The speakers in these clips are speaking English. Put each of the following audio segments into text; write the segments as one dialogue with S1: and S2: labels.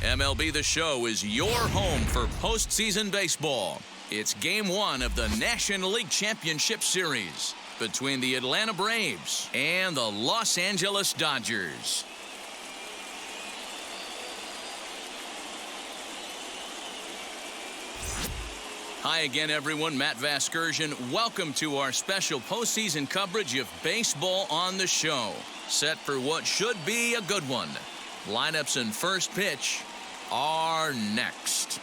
S1: MLB The Show is your home for postseason baseball. It's Game 1 of the National League Championship Series between the Atlanta Braves and the Los Angeles Dodgers. Hi again, everyone. Matt Vasgersian. Welcome to our special postseason coverage of baseball on the show. Set for what should be a good one. Lineups and first pitch are next.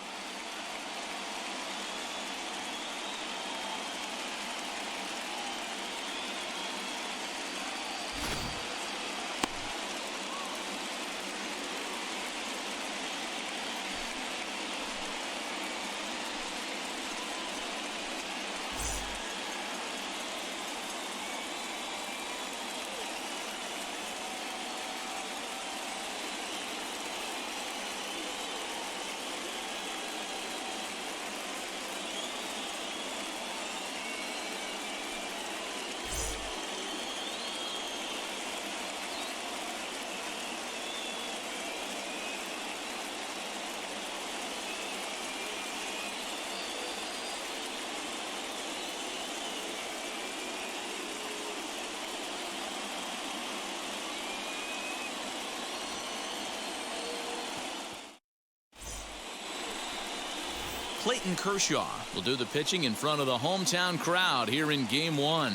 S1: Clayton Kershaw will do the pitching in front of the hometown crowd here in Game 1.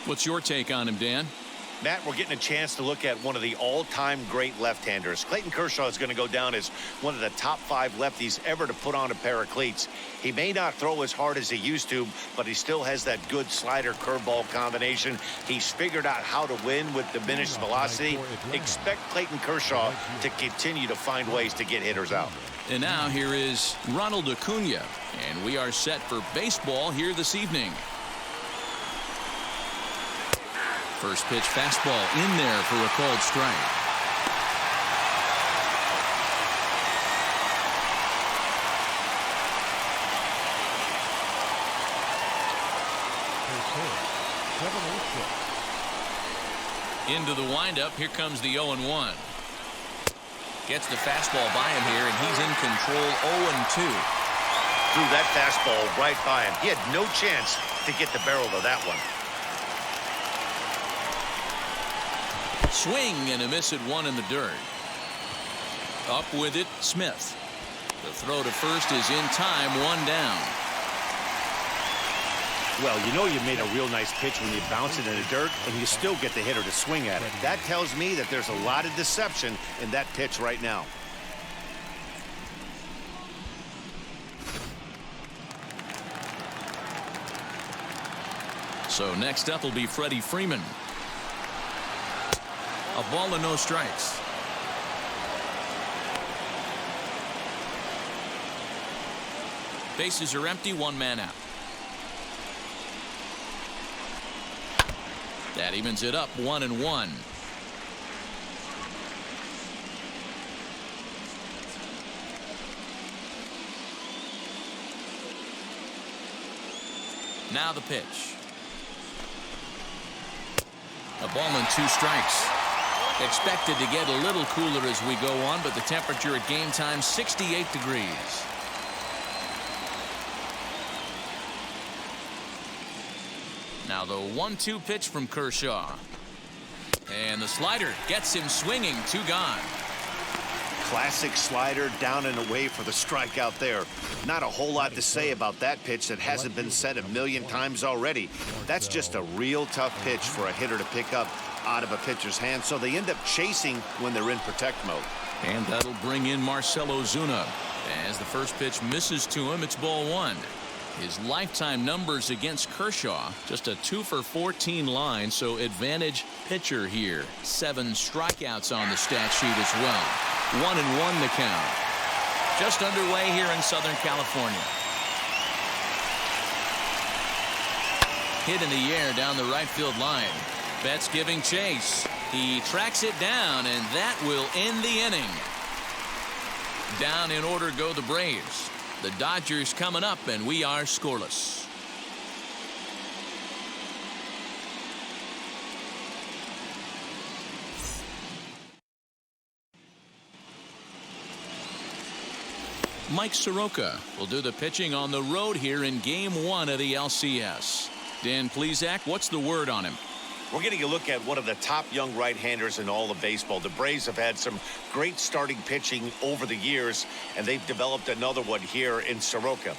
S1: What's your take on him, Dan?
S2: Matt, we're getting a chance to look at one of the all-time great left-handers. Clayton Kershaw is going to go down as one of the top 5 lefties ever to put on a pair of cleats. He may not throw as hard as he used to, but he still has that good slider-curveball combination. He's figured out how to win with diminished velocity. Expect Clayton Kershaw to continue to find ways to get hitters out.
S1: And now here is Ronald Acuna, and we are set for baseball here this evening. First pitch fastball in there for a called strike. Into the windup, here comes the 0-1. Gets the fastball by him here, and he's in control. 0-2.
S2: Threw that fastball right by him. He had no chance to get the barrel of that one.
S1: Swing and a miss at one in the dirt. Up with it, Smith. The throw to first is in time, 1 down.
S2: Well, you know you made a real nice pitch when you bounce it in the dirt and you still get the hitter to swing at it. That tells me that there's a lot of deception in that pitch right now.
S1: So next up will be Freddie Freeman. A ball and no strikes. Bases are empty, 1 man out. That evens it up, 1-1. Now the pitch. A ball and 2 strikes. Expected to get a little cooler as we go on, but the temperature at game time, 68 degrees. Now the 1-2 pitch from Kershaw. And the slider gets him swinging, 2 gone.
S2: Classic slider down and away for the strikeout there. Not a whole lot to say about that pitch that hasn't been said a million times already. That's just a real tough pitch for a hitter to pick up out of a pitcher's hand, so they end up chasing when they're in protect mode.
S1: And that'll bring in Marcell Ozuna. As the first pitch misses to him, it's ball 1. His lifetime numbers against Kershaw, just a 2 for 14 line, so advantage pitcher here. 7 strikeouts on the stat sheet as well. 1-1 the count. Just underway here in Southern California. Hit in the air down the right field line. Betts giving chase. He tracks it down, and that will end the inning. Down in order go the Braves. The Dodgers coming up, and we are scoreless. Mike Soroka will do the pitching on the road here in Game 1 of the LCS. Dan Plesac, what's the word on him?
S2: We're getting a look at one of the top young right-handers in all of baseball. The Braves have had some great starting pitching over the years, and they've developed another one here in Soroka.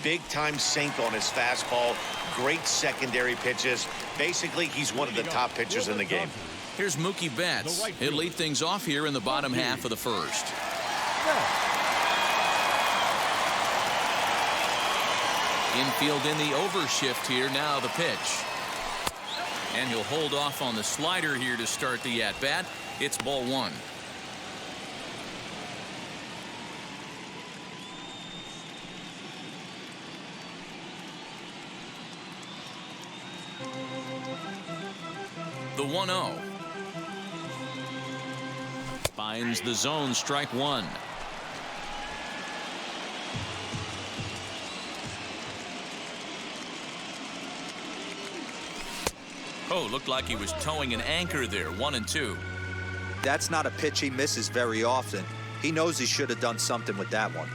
S2: Big-time sink on his fastball, great secondary pitches. Basically, he's one of the top pitchers in the game.
S1: Here's Mookie Betts. He'll lead things off here in the bottom half of the first. Infield in the overshift here. Now the pitch. And he'll hold off on the slider here to start the at-bat. It's ball 1. The 1-0. Finds the zone, strike 1. Oh, looked like he was towing an anchor there. 1-2.
S3: That's not a pitch he misses very often. He knows he should have done something with that one.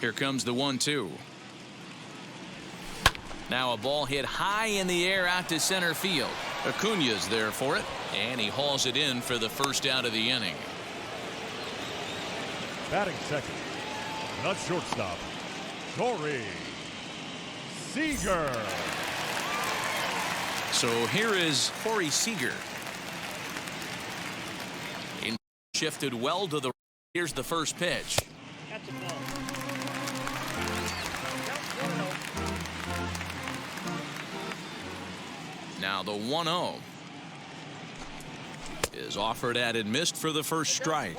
S1: Here comes the 1-2. Now a ball hit high in the air out to center field. Acuña's there for it, and he hauls it in for the first out of the inning.
S4: Batting second, the shortstop, Corey Seager.
S1: So here is Corey Seager. Shifted well to the. Here's the first pitch. Now the 1-0 is offered at and missed for the first strike.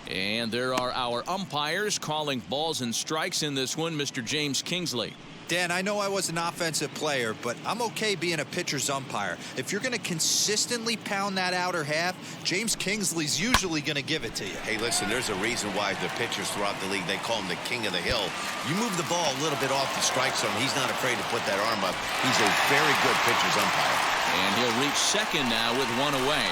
S1: And there are our umpires calling balls and strikes in this one. Mr. James Kingsley.
S3: Dan, I know I was an offensive player, but I'm okay being a pitcher's umpire. If you're going to consistently pound that outer half, James Kingsley's usually going to give it to you.
S2: Hey, listen, there's a reason why the pitchers throughout the league, they call him the king of the hill. You move the ball a little bit off the strike zone, he's not afraid to put that arm up. He's a very good pitcher's umpire.
S1: And he'll reach second now with one away.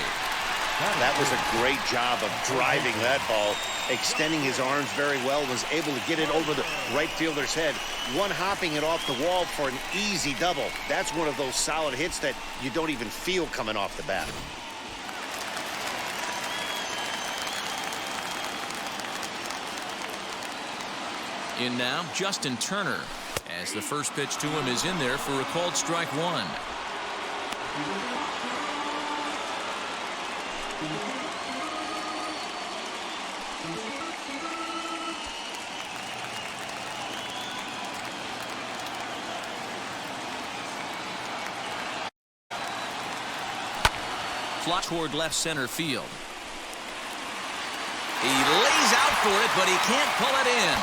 S2: That was a great job of driving that ball, extending his arms very well, was able to get it over the right fielder's head, one-hopping it off the wall for an easy double. That's one of those solid hits that you don't even feel coming off the bat.
S1: In now, Justin Turner, as the first pitch to him is in there for a called strike 1. Fly toward left center field. He lays out for it, but he can't pull it in.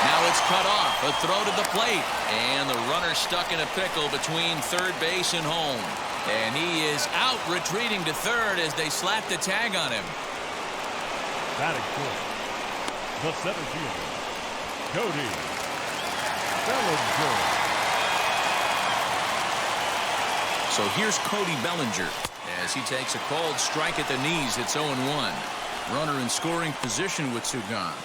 S1: Now it's cut off. A throw to the plate. And the runner stuck in a pickle between third base and home. And he is out, retreating to third as they slap the tag on him.
S4: Batting fourth, the center fielder, Cody Bellinger.
S1: So here's Cody Bellinger as he takes a called strike at the knees. It's 0-1. Runner in scoring position with two gone.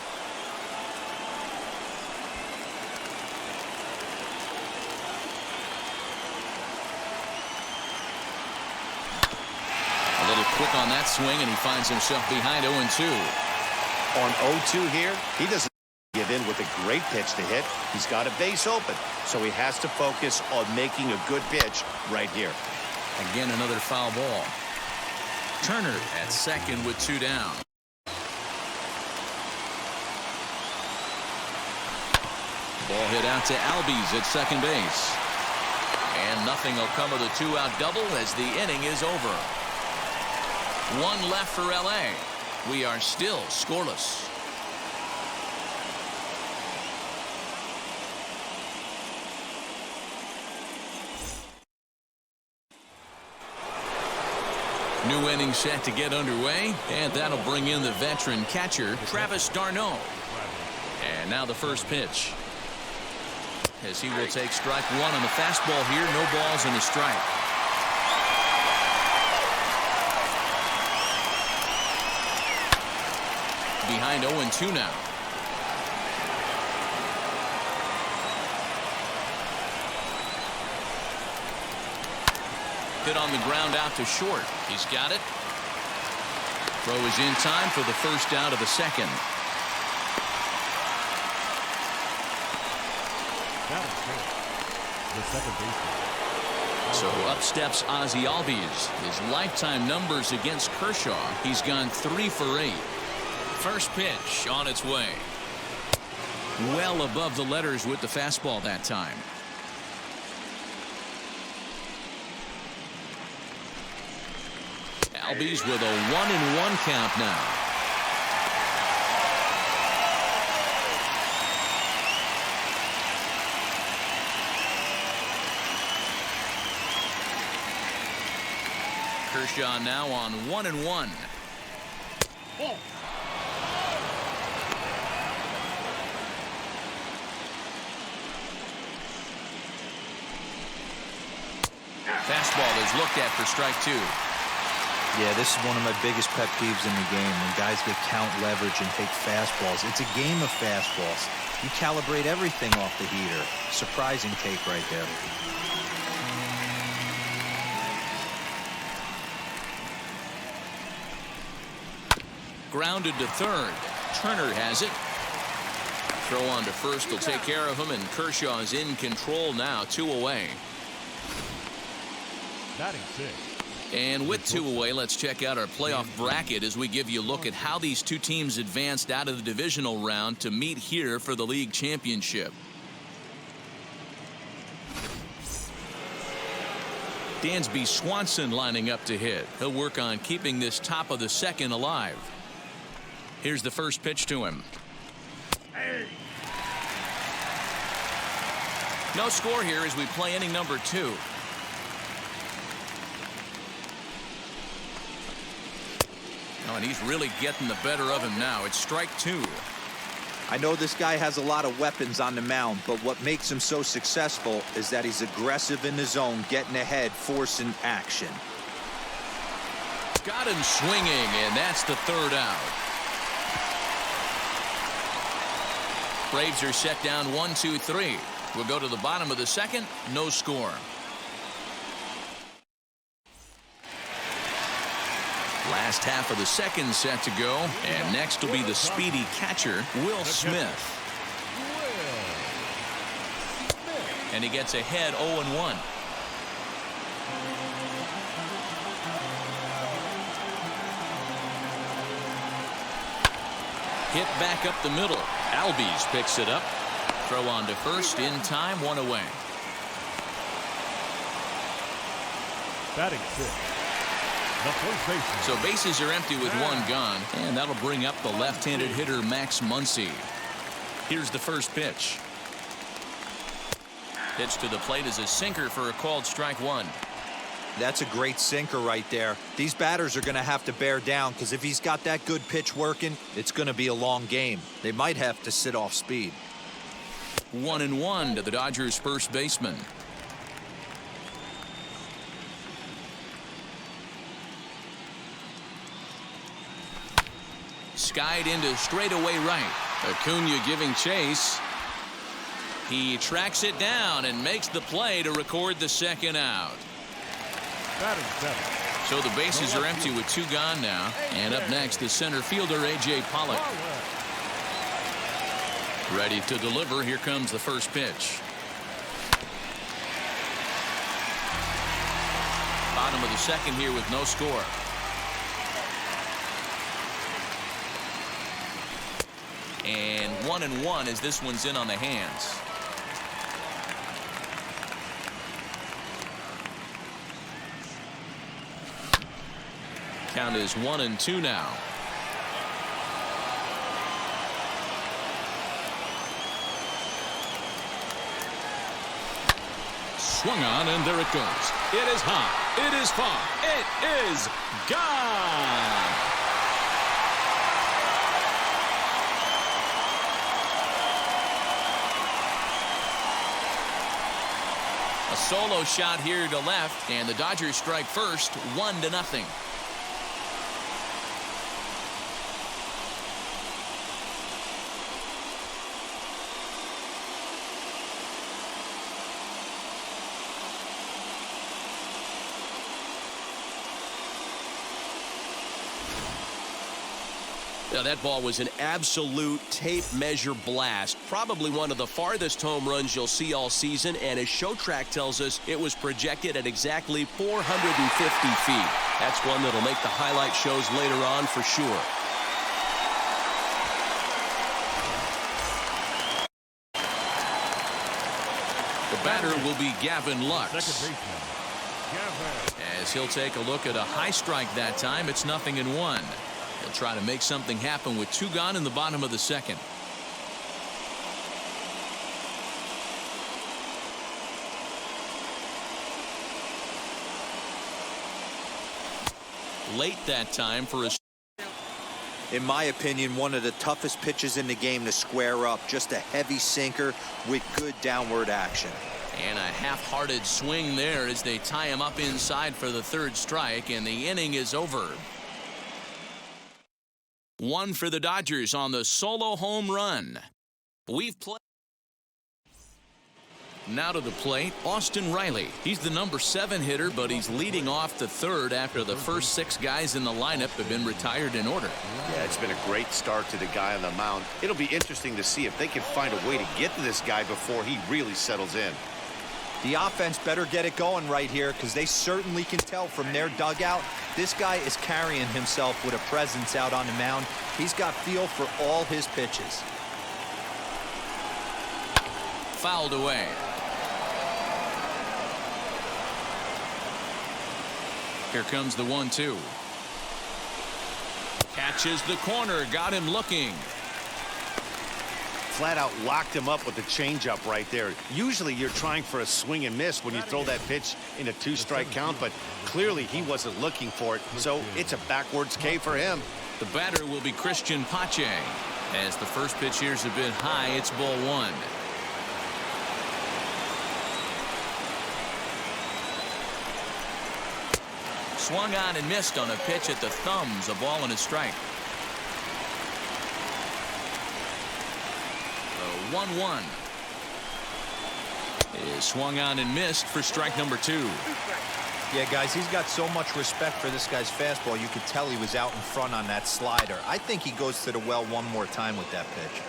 S1: A little quick on that swing, and he finds himself behind 0-2.
S2: On 0-2 here, he doesn't give in with a great pitch to hit. He's got a base open, so he has to focus on making a good pitch right here.
S1: Again, another foul ball. Turner at second with two down. Ball hit out to Albies at second base. And nothing will come of the two-out double as the inning is over. One left for LA. We are still scoreless. New inning set to get underway, and that'll bring in the veteran catcher, Travis d'Arnaud. And now the first pitch. As he will take strike one on the fastball here, no balls and a strike. behind 0-2 now. Hit on the ground out to short. He's got it. Throw is in time for the first out of the second.
S4: That is good. The second baseman.
S1: So up steps Ozzie Albies. His lifetime numbers against Kershaw. He's gone 3 for 8. First pitch on its way. Well above the letters with the fastball that time. Albies with a 1-1 count now. Kershaw now on 1-1. Fastball is looked at for strike 2.
S3: Yeah, this is one of my biggest pet peeves in the game, when guys get count leverage and take fastballs. It's a game of fastballs. You calibrate everything off the heater. Surprising take right there.
S1: Grounded to third. Turner has it. Throw on to first will take care of him, and Kershaw is in control now, 2 away.
S4: Batting 6.
S1: And with 2 away, let's check out our playoff bracket as we give you a look at how these two teams advanced out of the divisional round to meet here for the league championship. Dansby Swanson lining up to hit. He'll work on keeping this top of the second alive. Here's the first pitch to him. No score here as we play inning number 2. Oh, and he's really getting the better of him now. It's strike 2.
S3: I know this guy has a lot of weapons on the mound, but what makes him so successful is that he's aggressive in the zone, getting ahead, forcing action.
S1: Got him swinging, and that's the third out. Braves are set down 1-2-3. We'll go to the bottom of the second. No score. Last half of the second set to go, and next will be the speedy catcher, Will Smith. And he gets ahead 0-1. Hit back up the middle. Albies picks it up. Throw on to first in time, 1 away.
S4: Batting 6. The first baseman.
S1: So bases are empty with 1 gone, and that'll bring up the left-handed hitter Max Muncy. Here's the first pitch. Pitch to the plate is a sinker for a called strike 1.
S3: That's a great sinker right there. These batters are going to have to bear down, because if he's got that good pitch working, it's going to be a long game. They might have to sit off speed.
S1: 1-1 to the Dodgers' first baseman. Skied into straightaway right. Acuna giving chase. He tracks it down and makes the play to record the second out.
S4: Batting 7.
S1: So the bases are empty with 2 gone now. And up next, the center fielder, A.J. Pollock. Ready to deliver. Here comes the first pitch. Bottom of the second here with no score. And 1-1 as this one's in on the hands. Count is 1-2 now. Swung on, and there it goes. It is high. It is far. It is gone. A solo shot here to left, and the Dodgers strike first, 1-0.
S5: Now, that ball was an absolute tape measure blast. Probably one of the farthest home runs you'll see all season, and as Show Track tells us, it was projected at exactly 450 feet. That's one that'll make the highlight shows later on for sure.
S1: The batter will be Gavin Lux.
S4: Second baseman, Gavin.
S1: As he'll take a look at a high strike that time, it's 0-1. He'll try to make something happen with 2 gone in the bottom of the second. Late that time for a...
S3: In my opinion, one of the toughest pitches in the game to square up. Just a heavy sinker with good downward action.
S1: And a half-hearted swing there as they tie him up inside for the 3rd strike, and the inning is over. 1 for the Dodgers on the solo home run. We've played. Now to the plate, Austin Riley. He's the number 7 hitter, but he's leading off the 3rd after the first 6 guys in the lineup have been retired in order.
S2: Yeah, it's been a great start to the guy on the mound. It'll be interesting to see if they can find a way to get to this guy before he really settles in.
S3: The offense better get it going right here, because they certainly can tell from their dugout this guy is carrying himself with a presence out on the mound. He's got feel for all his pitches.
S1: Fouled away. Here comes the 1-2. Catches the corner, got him looking.
S2: Flat out locked him up with the changeup right there. Usually you're trying for a swing and miss when you throw that pitch in a 2-strike count, but clearly he wasn't looking for it, so it's a backwards K for him.
S1: The batter will be Christian Pache. As the first pitch here's a bit high, it's ball 1. Swung on and missed on a pitch at the thumbs, a ball and a strike. 1-1 is swung on and missed for strike number 2.
S3: Yeah, guys, he's got so much respect for this guy's fastball. You could tell he was out in front on that slider. I think he goes to the well one more time with that pitch.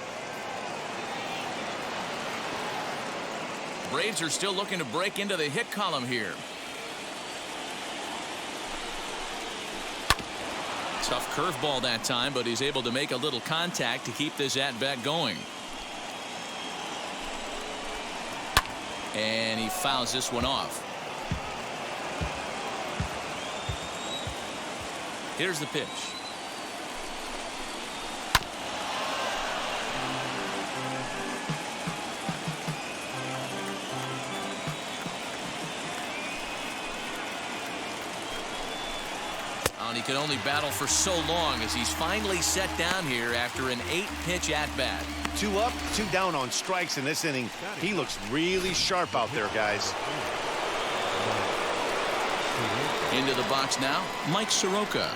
S1: Braves are still looking to break into the hit column here. Tough curveball that time, but he's able to make a little contact to keep this at-bat going. And he fouls this one off. Here's the pitch. And he could only battle for so long as he's finally set down here after an 8-pitch at-bat.
S2: 2 up, 2 down on strikes in this inning. He looks really sharp out there, guys.
S1: Into the box now, Mike Soroka.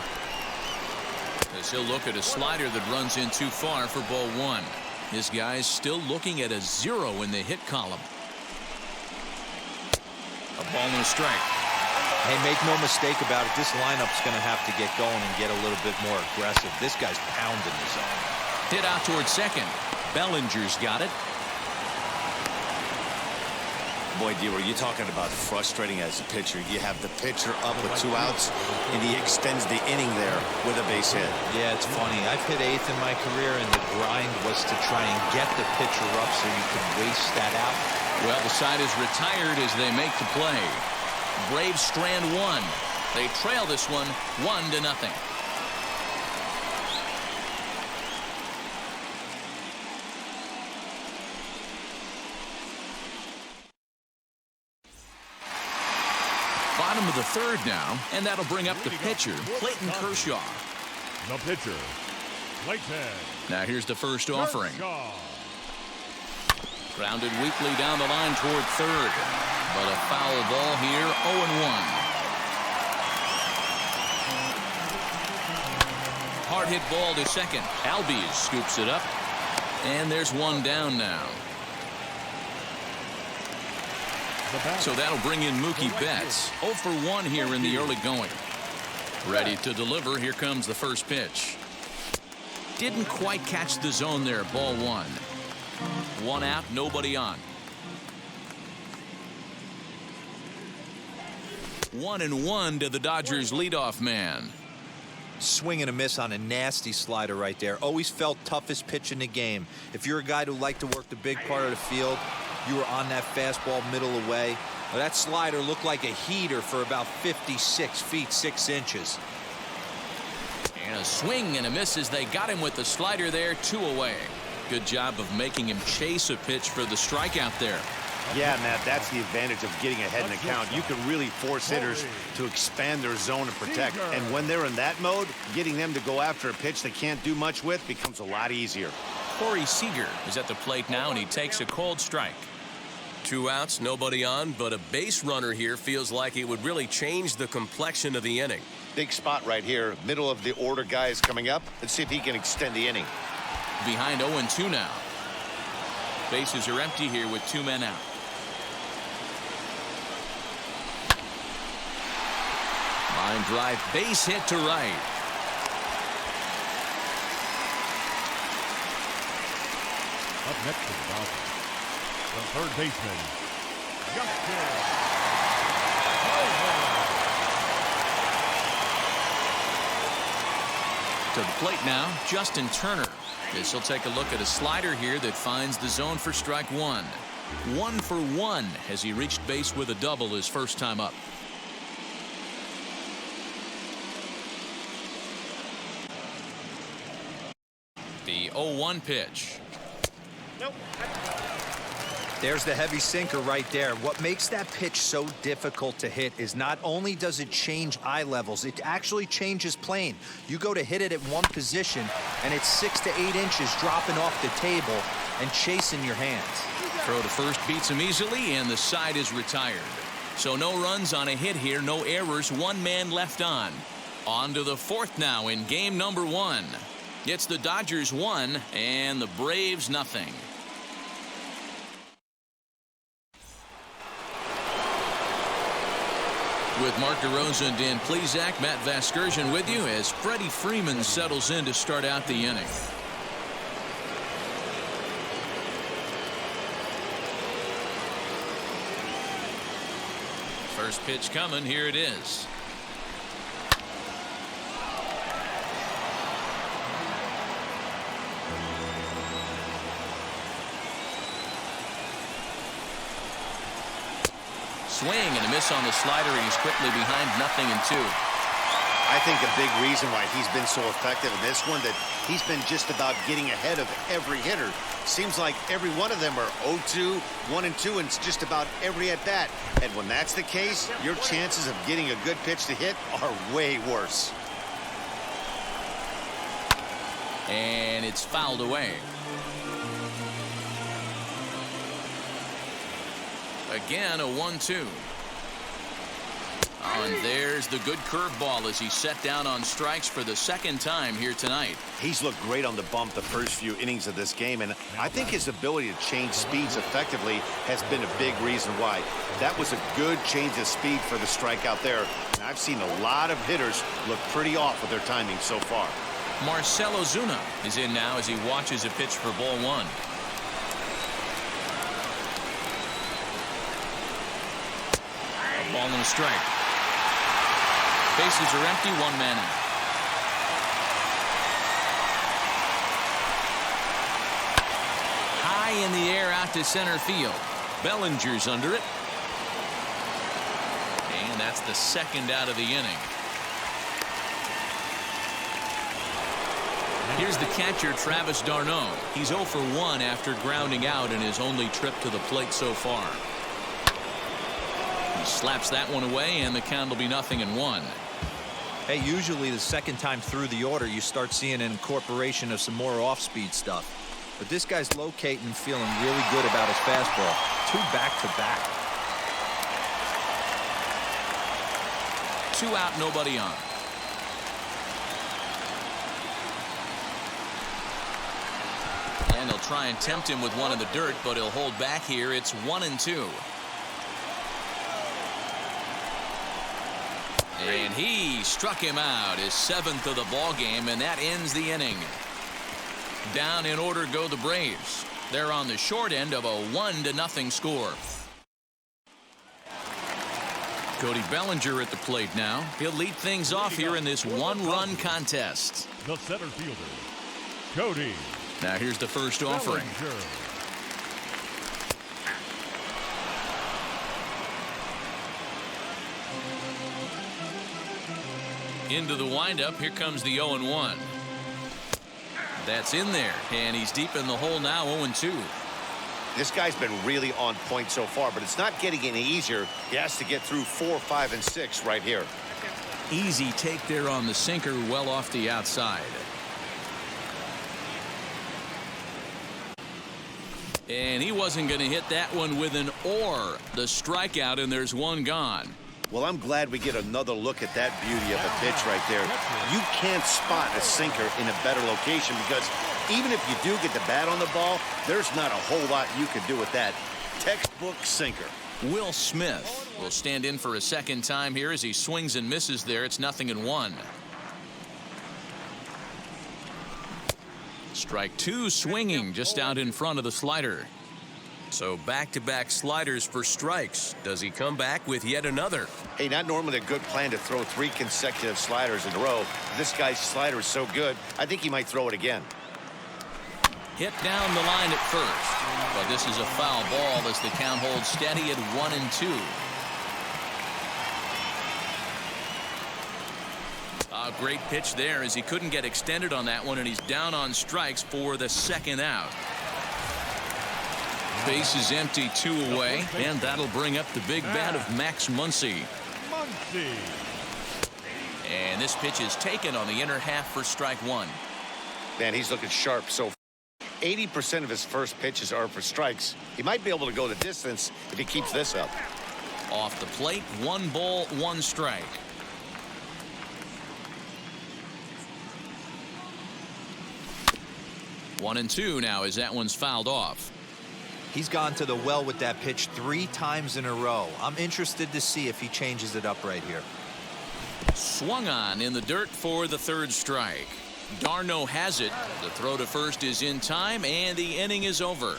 S1: As he'll look at a slider that runs in too far for ball 1. This guy's still looking at a 0 in the hit column. A ball and a strike.
S3: Hey, make no mistake about it, this lineup's going to have to get going and get a little bit more aggressive. This guy's pounding the zone.
S1: Hit out towards second. Bellinger's got it.
S2: Boy, D-Roy, you're talking about frustrating as a pitcher. You have the pitcher up with 2 outs, and he extends the inning there with a base hit.
S3: Yeah, it's funny. I've hit 8th in my career, and the grind was to try and get the pitcher up so you can waste that out.
S1: Well, the side is retired as they make the play. Braves strand 1. They trail this one 1-0. Bottom of the 3rd now, and that'll bring up the pitcher, Clayton Kershaw.
S4: The pitcher, Clayton.
S1: Now here's the first offering.
S4: Kershaw.
S1: Grounded weakly down the line toward 3rd. But a foul ball here, 0-1. Hard hit ball to second. Albies scoops it up. And there's 1 down now. So that'll bring in Mookie Betts. 0 for 1 here in the early going. Ready to deliver. Here comes the first pitch. Didn't quite catch the zone there. Ball one. One out, nobody on. 1-1 to the Dodgers leadoff man.
S3: Swing and a miss on a nasty slider right there. Always felt toughest pitch in the game. If you're a guy who liked to work the big part of the field, you were on that fastball middle away. Well, that slider looked like a heater for about 56 feet 6 inches.
S1: And a swing and a miss as they got him with the slider there. 2 away. Good job of making him chase a pitch for the strikeout there.
S2: Yeah, Matt, that's the advantage of getting ahead in the count. You can really force hitters to expand their zone and protect. And when they're in that mode, getting them to go after a pitch they can't do much with becomes a lot easier.
S1: Corey Seager is at the plate now, and he takes a cold strike.
S5: 2 outs, nobody on, but a base runner here feels like it would really change the complexion of the inning.
S2: Big spot right here. Middle of the order guy is coming up. Let's see if he can extend the inning.
S1: Behind 0-2 now. Bases are empty here with 2 men out. Line drive, base hit to right.
S4: Up next to the Dodgers, the third baseman, Justin.
S1: To the plate now, Justin Turner. This will take a look at a slider here that finds the zone for strike one. 1 for 1 as he reached base with a double his first time up. The 0-1 pitch.
S3: There's the heavy sinker right there. What makes that pitch so difficult to hit is not only does it change eye levels, it actually changes plane. You go to hit it at one position, and it's 6 to 8 inches dropping off the table and chasing your hands.
S1: Throw to first beats him easily, and the side is retired. So no runs on a hit here, no errors, 1 man left on. On to the 4th now in game number 1. It's the Dodgers 1 and the Braves nothing. With Mark DeRosa and Dan Plesac, Matt Vasgersian with you as Freddie Freeman settles in to start out the inning. First pitch coming. Here it is. Swing and a miss on the slider, and he's quickly behind 0-2.
S2: I think a big reason why he's been so effective in this one, that he's been just about getting ahead of every hitter. Seems like every one of them are 0-2, 1-2, and it's just about every at bat. And when that's the case, your chances of getting a good pitch to hit are way worse.
S1: And it's fouled away. Again, a 1-2. And there's the good curveball as he's set down on strikes for the second time here tonight.
S2: He's looked great on the bump the first few innings of this game, and I think his ability to change speeds effectively has been a big reason why. That was a good change of speed for the strikeout there. And I've seen a lot of hitters look pretty off with their timing so far.
S1: Marcell Ozuna is in now as he watches a pitch for ball 1. A ball and a strike. Bases are empty, 1 man out. High in the air out to center field. Bellinger's under it. And that's the second out of the inning. Here's the catcher, Travis d'Arnaud. He's 0 for 1 after grounding out in his only trip to the plate so far. He slaps that one away, and the count will be 0-1.
S3: Hey, usually the second time through the order, you start seeing an incorporation of some more off-speed stuff. But this guy's locating and feeling really good about his fastball. 2 back-to-back.
S1: 2 out, nobody on. And they'll try and tempt him with one in the dirt, but he'll hold back here. It's 1-2. And he struck him out, his 7th of the ball game, and that ends the inning. Down in order go the Braves. They're on the short end of a 1-0 score. Cody Bellinger at the plate now. He'll lead things off here in this one-run contest.
S4: The center fielder, Cody.
S1: Now here's the first offering.
S4: Bellinger.
S1: Into the windup. Here comes the 0-1. That's in there, and he's deep in the hole now, 0-2.
S2: This guy's been really on point so far, but it's not getting any easier. He has to get through 4, 5, and 6 right here.
S1: Easy take there on the sinker, well off the outside. And he wasn't going to hit that one with an or. The strikeout, and there's one gone.
S2: Well, I'm glad we get another look at that beauty of a pitch right there. You can't spot a sinker in a better location because even if you do get the bat on the ball, there's not a whole lot you can do with that. Textbook sinker.
S1: Will Smith will stand in for a second time here as he swings and misses there. It's 0-1. Strike two, swinging just out in front of the slider.
S5: So back-to-back sliders for strikes. Does he come back with yet another?
S2: Hey, not normally a good plan to throw 3 consecutive sliders in a row. This guy's slider is so good, I think he might throw it again.
S1: Hit down the line at first, but this is a foul ball as the count holds steady at 1-2. A great pitch there as he couldn't get extended on that one, and he's down on strikes for the second out. Base is empty, 2 away, and that'll bring up the big bat of Max Muncy. And this pitch is taken on the inner half for strike 1.
S2: Man, he's looking sharp so far. 80% of his first pitches are for strikes. He might be able to go the distance if he keeps this up.
S1: Off the plate, 1 ball, 1 strike. One and two now as that one's fouled off.
S3: He's gone to the well with that pitch 3 times in a row. I'm interested to see if he changes it up right here.
S1: Swung on in the dirt for the 3rd strike. Darno has it. The throw to first is in time, and the inning is over.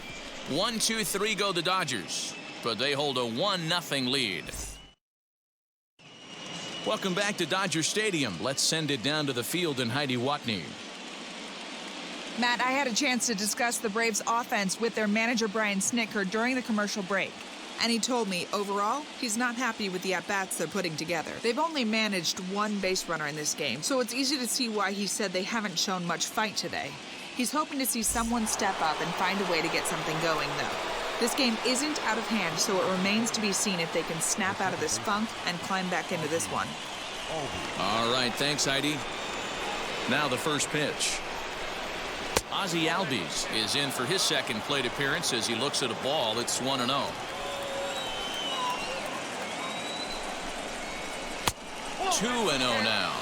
S1: 1-2-3 go the Dodgers, but they hold a 1-0 lead. Welcome back to Dodger Stadium. Let's send it down to the field and Heidi Watney.
S6: Matt, I had a chance to discuss the Braves' offense with their manager, Brian Snitker, during the commercial break. And he told me, overall, he's not happy with the at-bats they're putting together. They've only managed 1 base runner in this game, so it's easy to see why he said they haven't shown much fight today. He's hoping to see someone step up and find a way to get something going, though. This game isn't out of hand, so it remains to be seen if they can snap out of this funk and climb back into this one.
S1: All right, thanks, Heidi. Now the first pitch. Ozzie Albies is in for his second plate appearance as he looks at a ball. It's 1-0. 2-0 now.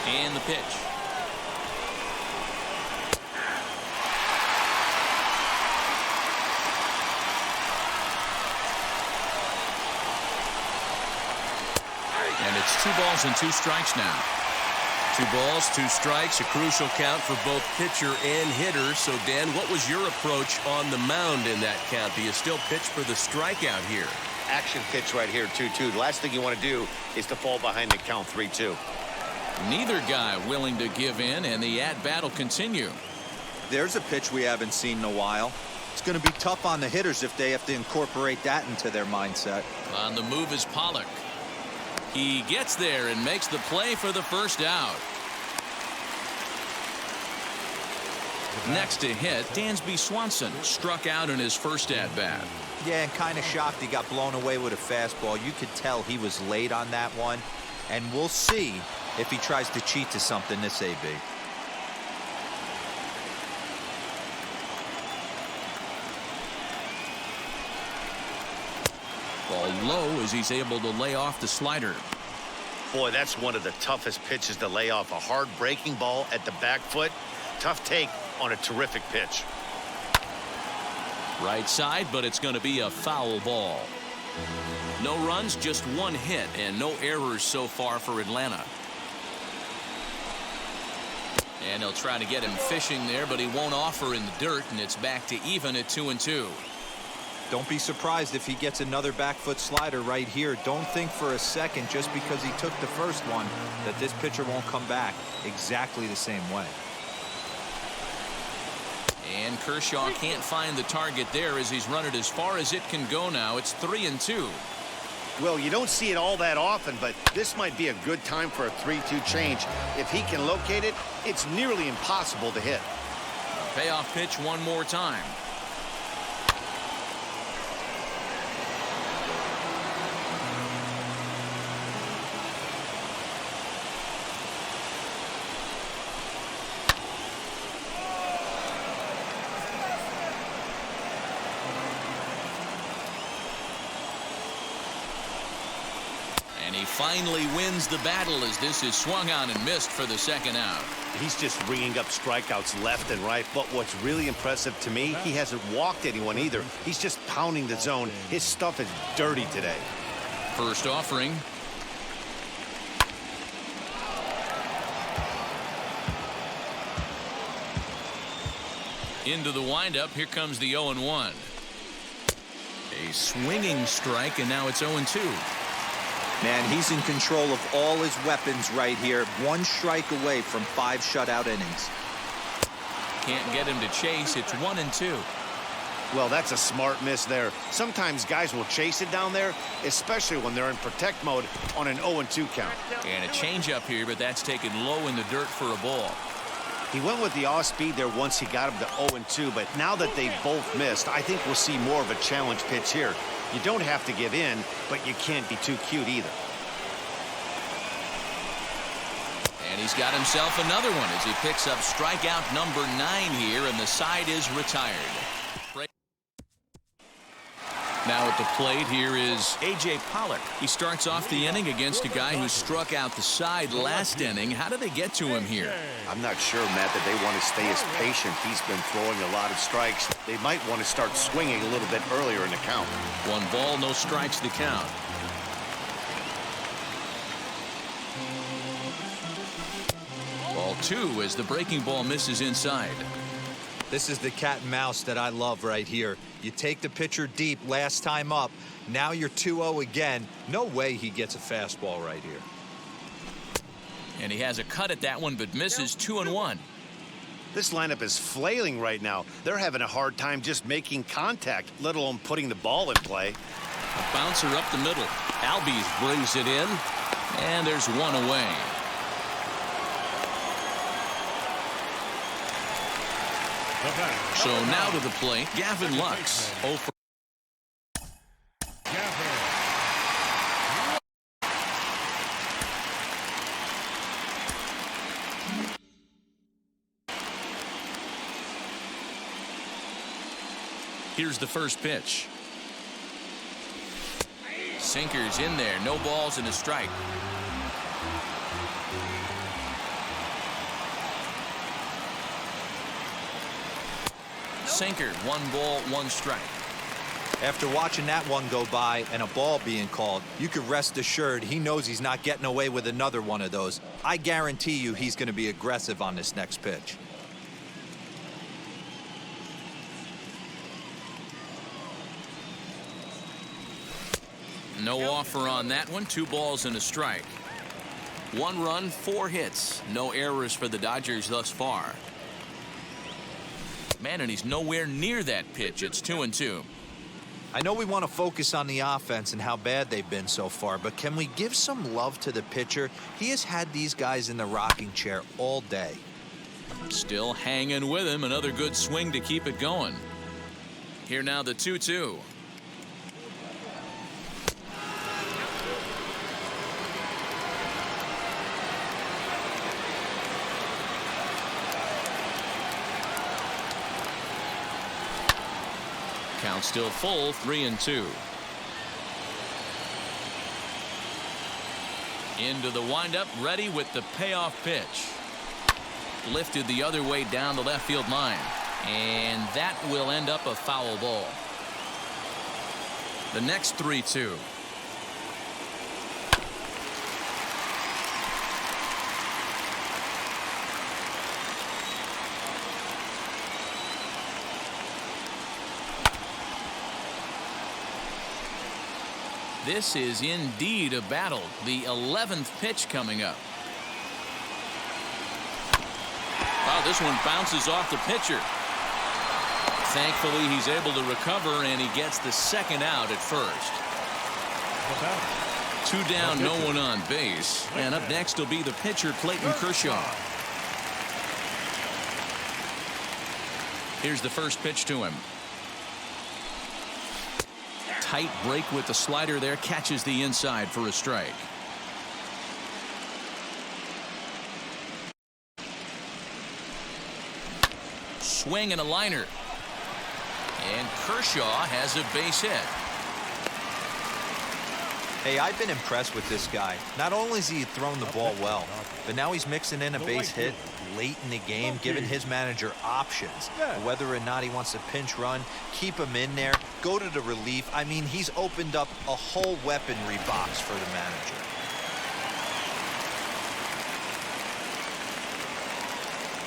S1: And the pitch. And it's 2 balls and 2 strikes now.
S5: 2 balls, 2 strikes, a crucial count for both pitcher and hitter. So, Dan, what was your approach on the mound in that count? Do you still pitch for the strikeout here?
S2: Action pitch right here, 2-2. The last thing you want to do is to fall behind the count 3-2.
S1: Neither guy willing to give in, and the at-bat will continue.
S3: There's a pitch we haven't seen in a while. It's going to be tough on the hitters if they have to incorporate that into their mindset.
S1: On the move is Pollock. He gets there and makes the play for the first out. Next to hit, Dansby Swanson struck out in his first at-bat.
S3: Yeah, and kind of shocked he got blown away with a fastball. You could tell he was late on that one. And we'll see if he tries to cheat to something this AB.
S1: Ball low as he's able to lay off the slider.
S2: Boy, that's one of the toughest pitches to lay off. A hard breaking ball at the back foot. Tough take on a terrific pitch.
S1: Right side, but it's going to be a foul ball. No runs, just 1 hit, and no errors so far for Atlanta. And he'll try to get him fishing there, but he won't offer in the dirt, and it's back to even at 2-2.
S3: Don't be surprised if he gets another back foot slider right here. Don't think for a second, just because he took the first one, that this pitcher won't come back exactly the same way.
S1: And Kershaw can't find the target there as he's run it as far as it can go now. It's 3-2.
S2: Well, you don't see it all that often, but this might be a good time for a 3-2 change. If he can locate it, it's nearly impossible to hit.
S1: Payoff pitch one more time. And he finally wins the battle as this is swung on and missed for the second out.
S2: He's just ringing up strikeouts left and right, but what's really impressive to me, he hasn't walked anyone either. He's just pounding the zone. His stuff is dirty today.
S1: First offering. Into the windup. Here comes the 0-1. A swinging strike, and now it's 0-2.
S3: Man, he's in control of all his weapons right here. One strike away from 5 shutout innings.
S1: Can't get him to chase. It's 1-2.
S2: Well, that's a smart miss there. Sometimes guys will chase it down there, especially when they're in protect mode on an 0-2 count.
S1: And a changeup here, but that's taken low in the dirt for a ball.
S2: He went with the off speed there once he got him to 0-2, but now that they've both missed, I think we'll see more of a challenge pitch here. You don't have to give in, but you can't be too cute either.
S1: And he's got himself another one as he picks up strikeout number 9 here, and the side is retired. Now at the plate here is A.J. Pollock. He starts off the inning against a guy who struck out the side last inning. How do they get to him here?
S2: I'm not sure, Matt, that they want to stay as patient. He's been throwing a lot of strikes. They might want to start swinging a little bit earlier in the count.
S1: 1 ball, no strikes the count. Ball 2 as the breaking ball misses inside.
S3: This is the cat and mouse that I love right here. You take the pitcher deep last time up. Now you're 2-0 again. No way he gets a fastball right here.
S1: And he has a cut at that one, but misses 2-1.
S2: This lineup is flailing right now. They're having a hard time just making contact, let alone putting the ball in play.
S1: A bouncer up the middle. Albies brings it in, and there's 1 away. So now to the plate, Gavin Lux. 0 for Here's the first pitch. Sinker's in there. No balls and a strike. Sinker, 1 ball, 1 strike.
S3: After watching that one go by and a ball being called, you could rest assured he knows he's not getting away with another one of those. I guarantee you he's going to be aggressive on this next pitch.
S1: No offer on that one. 2 balls and a strike. 1 run, 4 hits. No errors for the Dodgers thus far. Man, and he's nowhere near that pitch. It's 2-2.
S3: I know we want to focus on the offense and how bad they've been so far, but can we give some love to the pitcher? He has had these guys in the rocking chair all day.
S1: Still hanging with him. Another good swing to keep it going. Here now the 2-2. Count still full, 3-2. Into the windup, ready with the payoff pitch. Lifted the other way down the left field line. And that will end up a foul ball. The next 3-2. This is indeed a battle. The 11th pitch coming up. Wow, this one bounces off the pitcher. Thankfully, he's able to recover, and he gets the second out at first. 2 down, no one on base. And up next will be the pitcher, Clayton Kershaw. Here's the first pitch to him. Tight break with the slider there, catches the inside for a strike. Swing and a liner. And Kershaw has a base hit.
S3: Hey, I've been impressed with this guy. Not only has he thrown the ball well, but now he's mixing in a base hit late in the game, giving his manager options. Whether or not he wants to pinch run, keep him in there, go to the relief. I mean, he's opened up a whole weaponry box for the manager.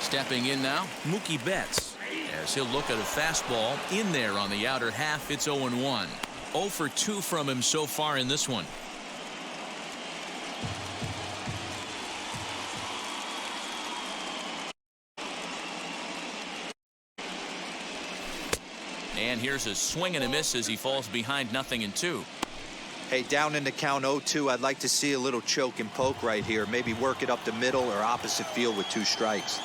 S1: Stepping in now, Mookie Betts, as he'll look at a fastball in there on the outer half. It's 0-1. 0 for 2 from him so far in this one. And here's a swing and a miss as he falls behind 0-2.
S3: Hey, down in the count 0-2, I'd like to see a little choke and poke right here. Maybe work it up the middle or opposite field with 2 strikes.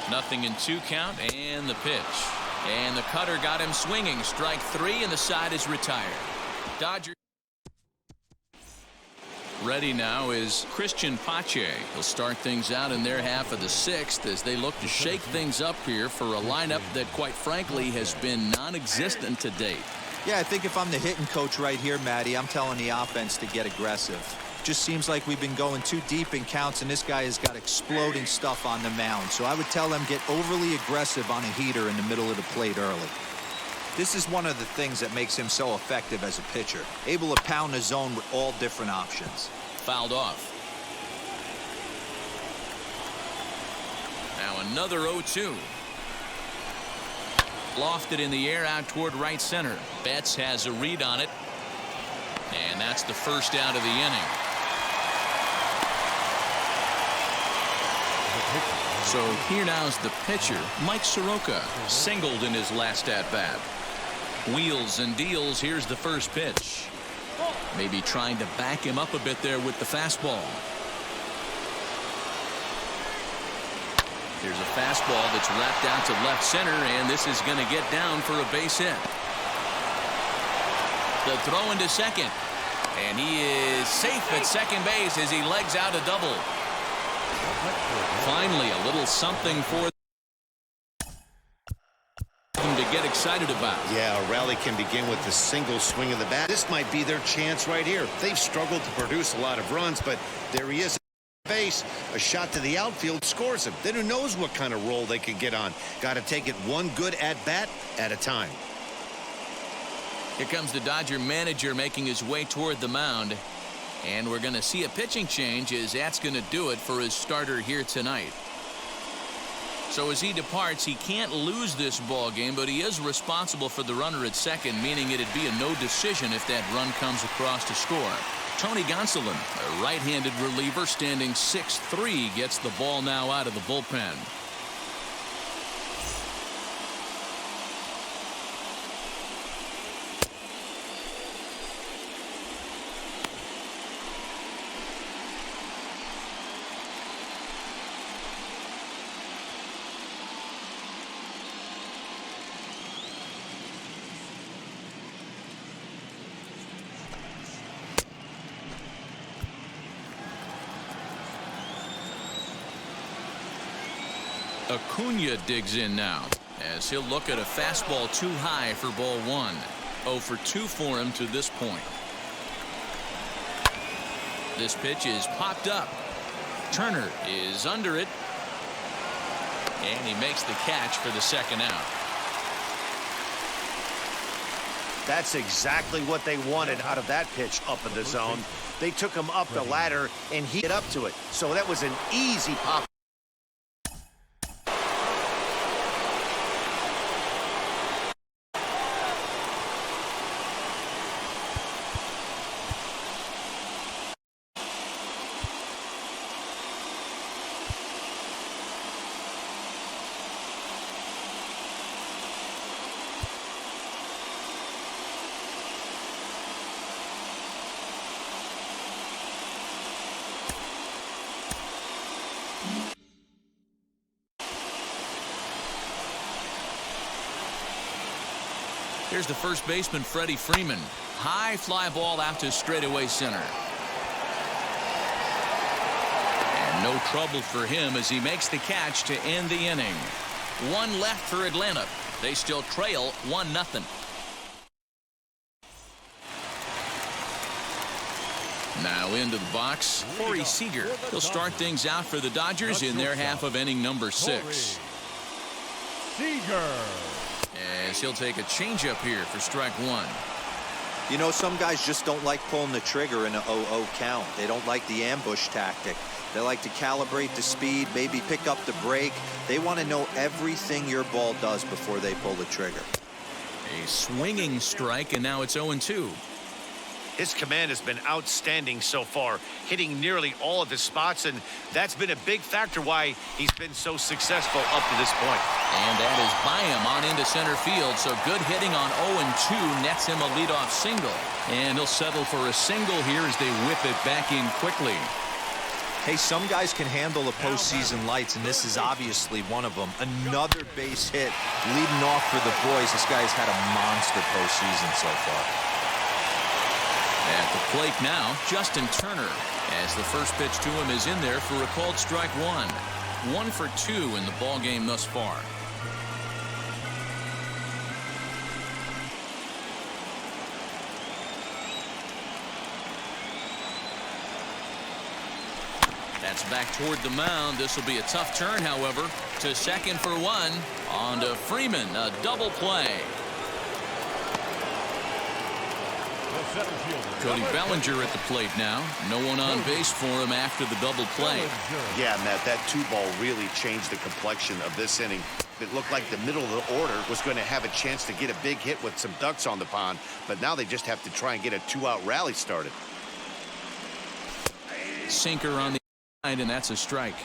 S1: 0-2 count, and the pitch. And the cutter got him swinging. Strike 3, and the side is retired. Dodgers. Ready now is Christian Pache. He'll start things out in their half of the 6th as they look to shake things up here for a lineup that, quite frankly, has been non-existent to date.
S3: Yeah, I think if I'm the hitting coach right here, Matty, I'm telling the offense to get aggressive. Just seems like we've been going too deep in counts, and this guy has got exploding stuff on the mound. So I would tell them get overly aggressive on a heater in the middle of the plate early. This is one of the things that makes him so effective as a pitcher, able to pound the zone with all different options.
S1: Fouled off. Now another 0-2. Lofted in the air out toward right center. Betts has a read on it. And that's the first out of the inning. So here now's the pitcher, Mike Soroka, singled in his last at-bat. Wheels and deals. Here's the first pitch. Maybe trying to back him up a bit there with the fastball. Here's a fastball that's wrapped out to left center, and this is going to get down for a base hit. The throw into second, and he is safe at second base as he legs out a double. Finally, a little something for them to get excited about.
S2: Yeah, a rally can begin with the single swing of the bat. This might be their chance right here. They've struggled to produce a lot of runs, but there he is at base. A shot to the outfield scores him. Then who knows what kind of role they could get on. Got to take it one good at-bat at a time.
S1: Here comes the Dodger manager making his way toward the mound. And we're going to see a pitching change as that's going to do it for his starter here tonight. So as he departs, he can't lose this ball game, but he is responsible for the runner at second, meaning it'd be a no decision if that run comes across to score. Tony Gonsolin, a right-handed reliever standing 6'3", gets the ball now out of the bullpen. Acuna digs in now as he'll look at a fastball too high for ball 1. 0 for 2 for him to this point. This pitch is popped up. Turner is under it, and he makes the catch for the second out.
S2: That's exactly what they wanted out of that pitch up in the zone. They took him up the ladder and he hit up to it. So that was an easy pop.
S1: Here's the first baseman, Freddie Freeman. High fly ball out to straightaway center. And no trouble for him as he makes the catch to end the inning. One left for Atlanta. They still trail 1-0. Now into the box, Corey Seager. He'll start things out for the Dodgers in their half of inning number 6.
S4: Seager.
S1: As he'll take a changeup here for strike 1.
S3: You know, some guys just don't like pulling the trigger in an 0-0 count. They don't like the ambush tactic. They like to calibrate the speed, maybe pick up the break. They want to know everything your ball does before they pull the trigger.
S1: A swinging strike, and now it's 0-2.
S2: His command has been outstanding so far, hitting nearly all of his spots, and that's been a big factor why he's been so successful up to this point.
S1: And that is by him on into center field, so good hitting on 0-2 nets him a leadoff single. And he'll settle for a single here as they whip it back in quickly.
S3: Hey, some guys can handle the postseason lights, and this is obviously one of them. Another base hit leading off for the boys. This guy's had a monster postseason so far.
S1: At the plate now, Justin Turner, as the first pitch to him is in there for a called strike 1. 1 for 2 in the ball game thus far. That's back toward the mound. This will be a tough turn, however, to second for 1. On to Freeman, a double play. Cody Bellinger at the plate now. No one on base for him after the double play.
S2: Yeah, Matt, that 2-ball really changed the complexion of this inning. It looked like the middle of the order was going to have a chance to get a big hit with some ducks on the pond, but now they just have to try and get a 2-out rally started.
S1: Sinker on the line, and that's a strike.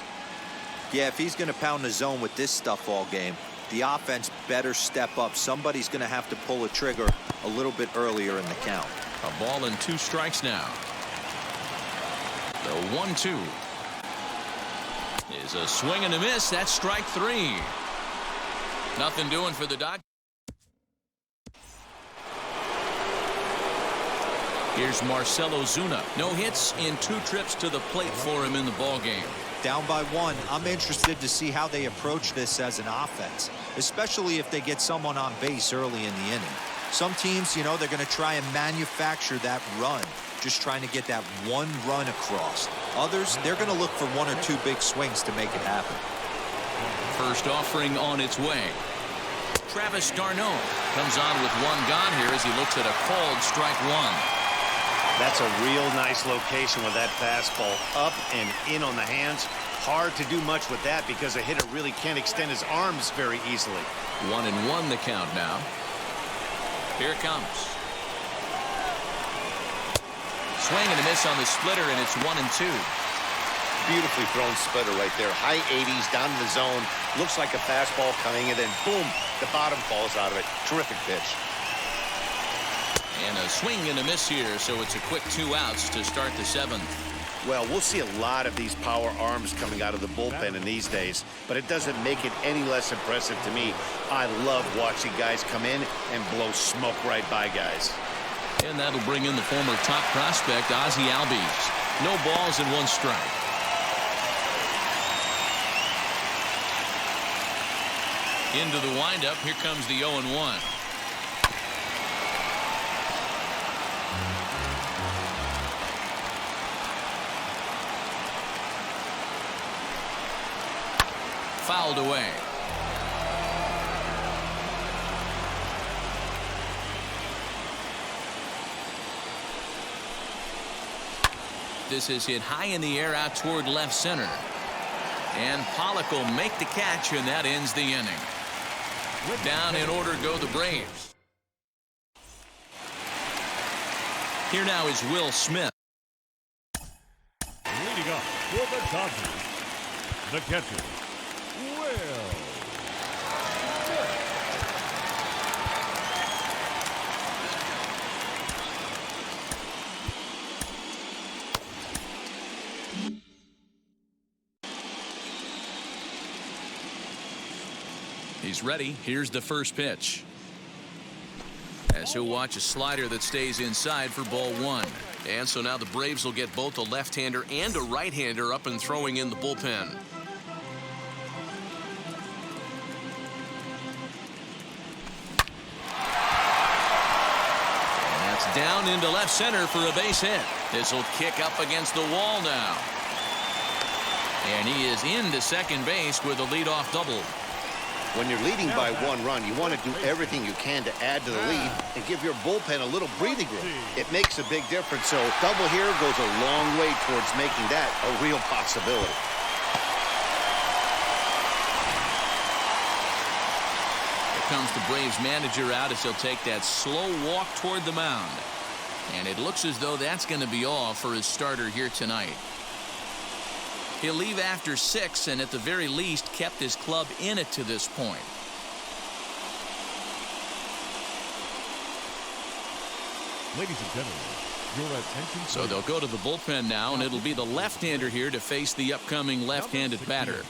S3: Yeah, if he's going to pound the zone with this stuff all game, the offense better step up. Somebody's going to have to pull a trigger a little bit earlier in the count.
S1: A ball and 2 strikes now. The 1-2 is a swing and a miss. That's strike 3. Nothing doing for the Dodgers. Here's Marcell Ozuna. No hits in 2 trips to the plate for him in the ball game.
S3: Down by 1. I'm interested to see how they approach this as an offense, especially if they get someone on base early in the inning. Some teams, you know, they're going to try and manufacture that run, just trying to get that 1 run across. Others, they're going to look for 1 or 2 big swings to make it happen.
S1: First offering on its way. Travis d'Arnaud comes on with 1 gone here as he looks at a called strike 1.
S2: That's a real nice location with that fastball up and in on the hands. Hard to do much with that because a hitter really can't extend his arms very easily.
S1: 1-1 the count now. Here it comes. Swing and a miss on the splitter, and it's 1-2.
S2: Beautifully thrown splitter right there. High 80s down to the zone. Looks like a fastball coming, and then boom, the bottom falls out of it. Terrific pitch.
S1: And a swing and a miss here, so it's a quick 2 outs to start the 7th.
S2: Well, we'll see a lot of these power arms coming out of the bullpen in these days, but it doesn't make it any less impressive to me. I love watching guys come in and blow smoke right by guys.
S1: And that'll bring in the former top prospect, Ozzie Albies. No balls and 1 strike. Into the windup, here comes the 0-1. Fouled away. This is hit high in the air out toward left center. And Pollock will make the catch, and that ends the inning. Down in order go the Braves. Here now is Will Smith.
S4: Leading up for the Dodgers, the catcher, Will.
S1: He's ready. Here's the first pitch. as he'll watch a slider that stays inside for ball one.
S5: And so now the Braves will get both a left-hander and a right-hander up and throwing in the bullpen.
S1: Down into left center for a base hit. This will kick up against the wall now. And he is into second base with a leadoff double.
S2: When you're leading by 1 run, you want to do everything you can to add to the lead and give your bullpen a little breathing room. It makes a big difference, so double here goes a long way towards making that a real possibility.
S1: Comes the Braves manager out as he'll take that slow walk toward the mound. And it looks as though that's going to be all for his starter here tonight. He'll leave after 6 and at the very least kept his club in it to this point.
S4: Ladies and gentlemen, your attention.
S1: So they'll go to the bullpen now, and it'll be the left-hander here to face the upcoming left-handed batter.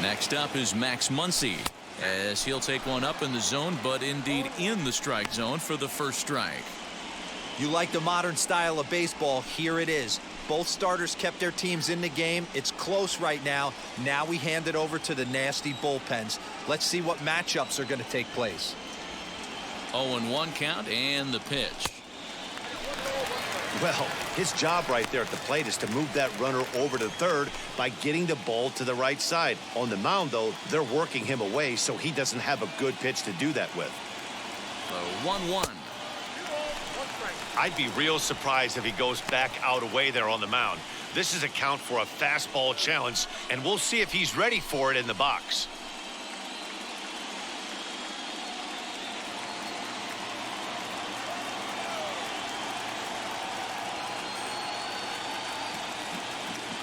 S1: Next up is Max Muncy, as he'll take one up in the zone, but indeed in the strike zone for the first strike.
S3: You like the modern style of baseball, here it is. Both starters kept their teams in the game. It's close right now. Now we hand it over to the nasty bullpens. Let's see what matchups are going to take place.
S1: 0-1 count and the pitch.
S2: Well, his job right there at the plate is to move that runner over to third by getting the ball to the right side. On the mound, though, they're working him away, so he doesn't have a good pitch to do that with.
S1: 1-1.
S2: I'd be real surprised if he goes back out away there on the mound. This is a count for a fastball challenge, and we'll see if he's ready for it in the box.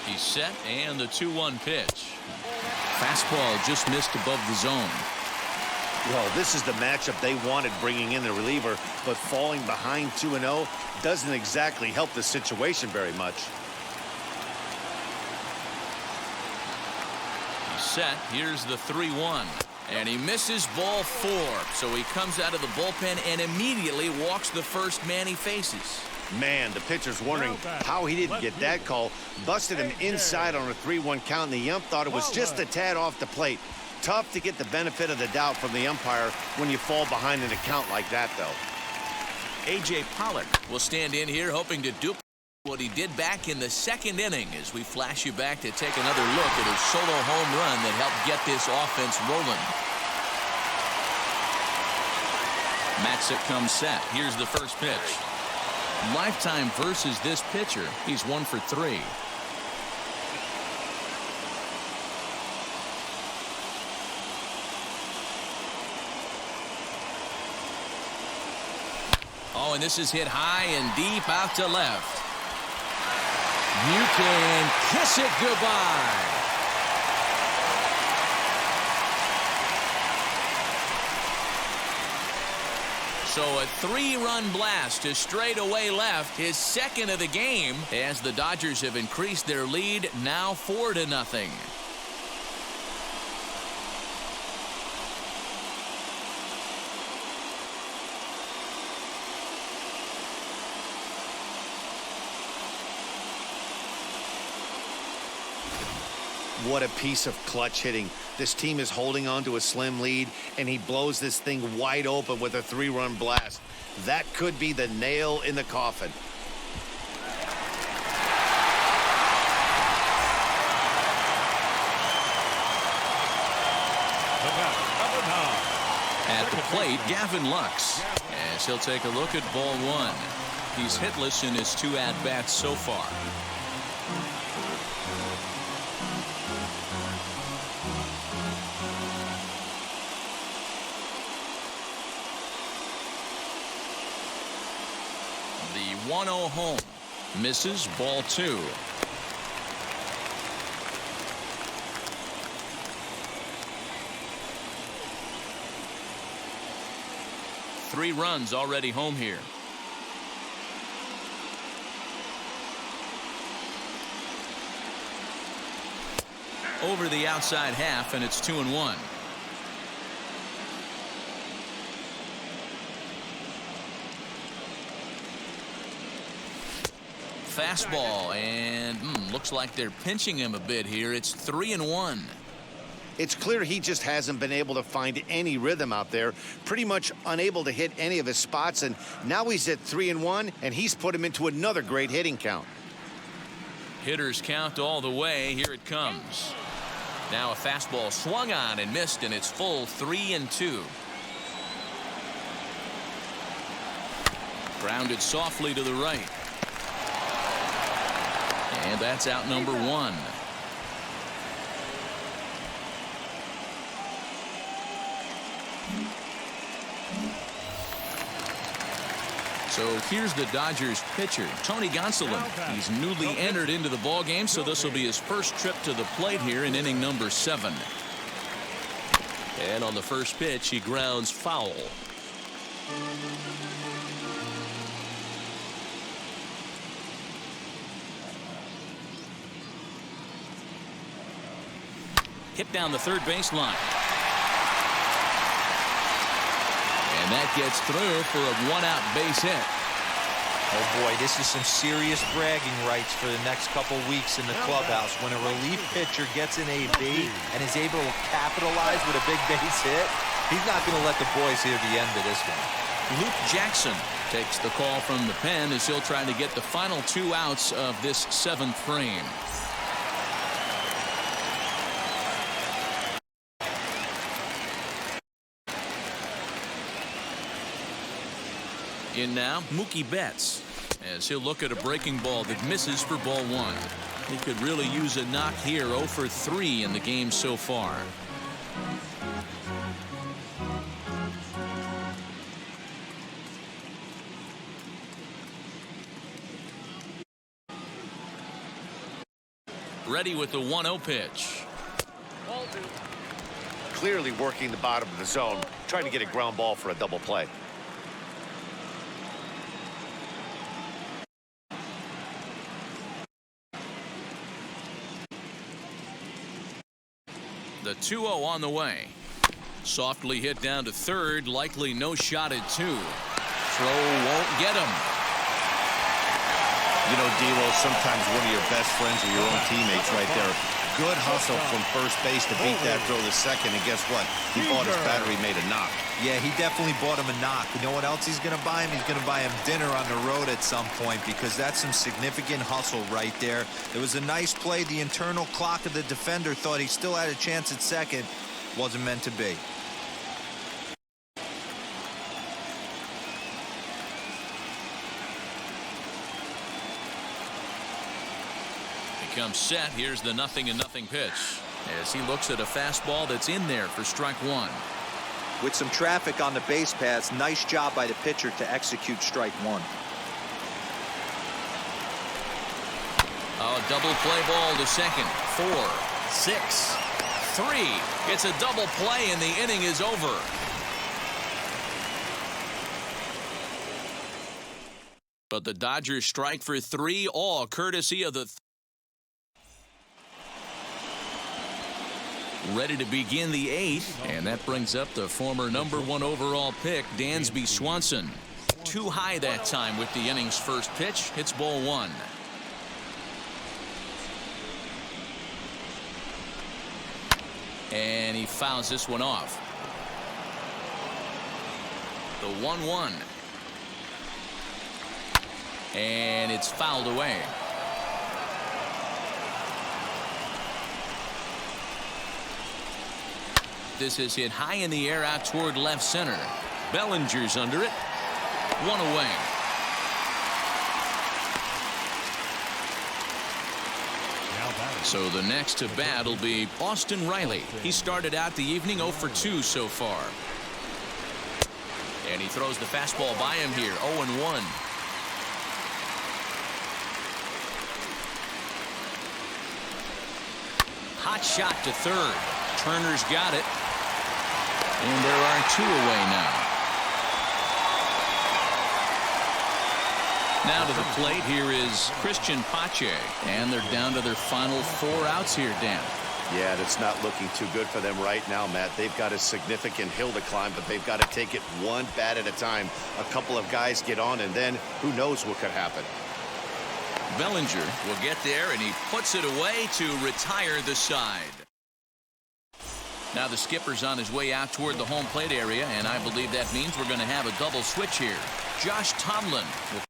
S1: He's set, and the 2-1 pitch. Fastball just missed above the zone.
S2: Well, this is the matchup they wanted, bringing in the reliever, but falling behind 2-0 doesn't exactly help the situation very much.
S1: He's set. Here's the 3-1. And he misses ball 4. So he comes out of the bullpen and immediately walks the first man he faces.
S2: Man, the pitcher's wondering how he didn't get that call. Busted him inside on a 3-1 count, and the ump thought it was just a tad off the plate. Tough to get the benefit of the doubt from the umpire when you fall behind in a count like that, though.
S1: A.J. Pollock will stand in here hoping to duplicate what he did back in the second inning as we flash you back to take another look at his solo home run that helped get this offense rolling. Matzik comes set. Here's the first pitch. Lifetime versus this pitcher. He's 1 for 3. Oh, and this is hit high and deep out to left. You can kiss it goodbye. So a 3-run blast to straightaway left, his second of the game, as the Dodgers have increased their lead, now 4-0.
S2: What a piece of clutch hitting. This team is holding on to a slim lead, and he blows this thing wide open with a 3-run blast. That could be the nail in the coffin.
S1: At the plate, Gavin Lux, as he'll take a look at ball 1. He's hitless in his 2 at-bats so far. The 1-0 home misses, ball 2. 3 runs already home here. Over the outside half, and it's 2-1. Fastball, and looks like they're pinching him a bit here. It's 3-1.
S2: It's clear he just hasn't been able to find any rhythm out there. Pretty much unable to hit any of his spots, and now he's at 3-1, and he's put him into another great hitting count.
S1: Hitters count all the way. Here it comes. Now a fastball swung on and missed, and it's full 3-2. Grounded softly to the right. And that's out number 1. So here's the Dodgers pitcher, Tony Gonsolin. He's newly entered into the ballgame, so this will be his first trip to the plate here in inning number 7.
S5: And on the first pitch, he grounds foul.
S1: Hit down the third baseline. And that gets through for a 1-out base hit.
S3: Oh boy, this is some serious bragging rights for the next couple weeks in the clubhouse. When a relief pitcher gets an AB and is able to capitalize with a big base hit, he's not going to let the boys hear the end of this one.
S1: Luke Jackson takes the call from the pen as he'll try to get the final 2 outs of this 7th frame. In now, Mookie Betts, as he'll look at a breaking ball that misses for ball 1. He could really use a knock here. 0 for 3 in the game so far. Ready with the 1-0 pitch.
S2: Clearly working the bottom of the zone, trying to get a ground ball for a double play.
S1: The 2-0 on the way. Softly hit down to third. Likely no shot at 2. Throw won't get him.
S2: You know, D'Lo, sometimes one of your best friends are your own teammates right there. Good hustle from first base to beat that throw to second, and guess what? He bought his battery made a knock.
S3: Yeah, he definitely bought him a knock. You know what else he's going to buy him? He's going to buy him dinner on the road at some point, because that's some significant hustle right there. It was a nice play. The internal clock of the defender thought he still had a chance at second. Wasn't meant to be.
S1: Comes set. Here's the 0-0 pitch as he looks at a fastball that's in there for strike 1.
S3: With some traffic on the base paths, nice job by the pitcher to execute strike 1.
S1: A double play ball to second. 4, 6, 3. It's a double play and the inning is over. But the Dodgers strike for 3, all courtesy of the ready to begin the 8th, and that brings up the former #1 overall pick, Dansby Swanson. Too high that time with the inning's first pitch. Hits ball 1. And he fouls this one off. The 1-1. And it's fouled away. This is hit high in the air out toward left center. Bellinger's under it. 1 away. So the next to bat will be Austin Riley. He started out the evening 0 for 2 so far. And he throws the fastball by him here. 0-1. Hot shot to third. Turner's got it. And there are 2 away now. Now to the plate, here is Christian Pache, and they're down to their final 4 outs here, Dan.
S2: Yeah, that's not looking too good for them right now, Matt. They've got a significant hill to climb, but they've got to take it one bat at a time. A couple of guys get on, and then who knows what could happen.
S1: Bellinger will get there, and he puts it away to retire the side. Now the skipper's on his way out toward the home plate area, and I believe that means we're going to have a double switch here. Josh Tomlin will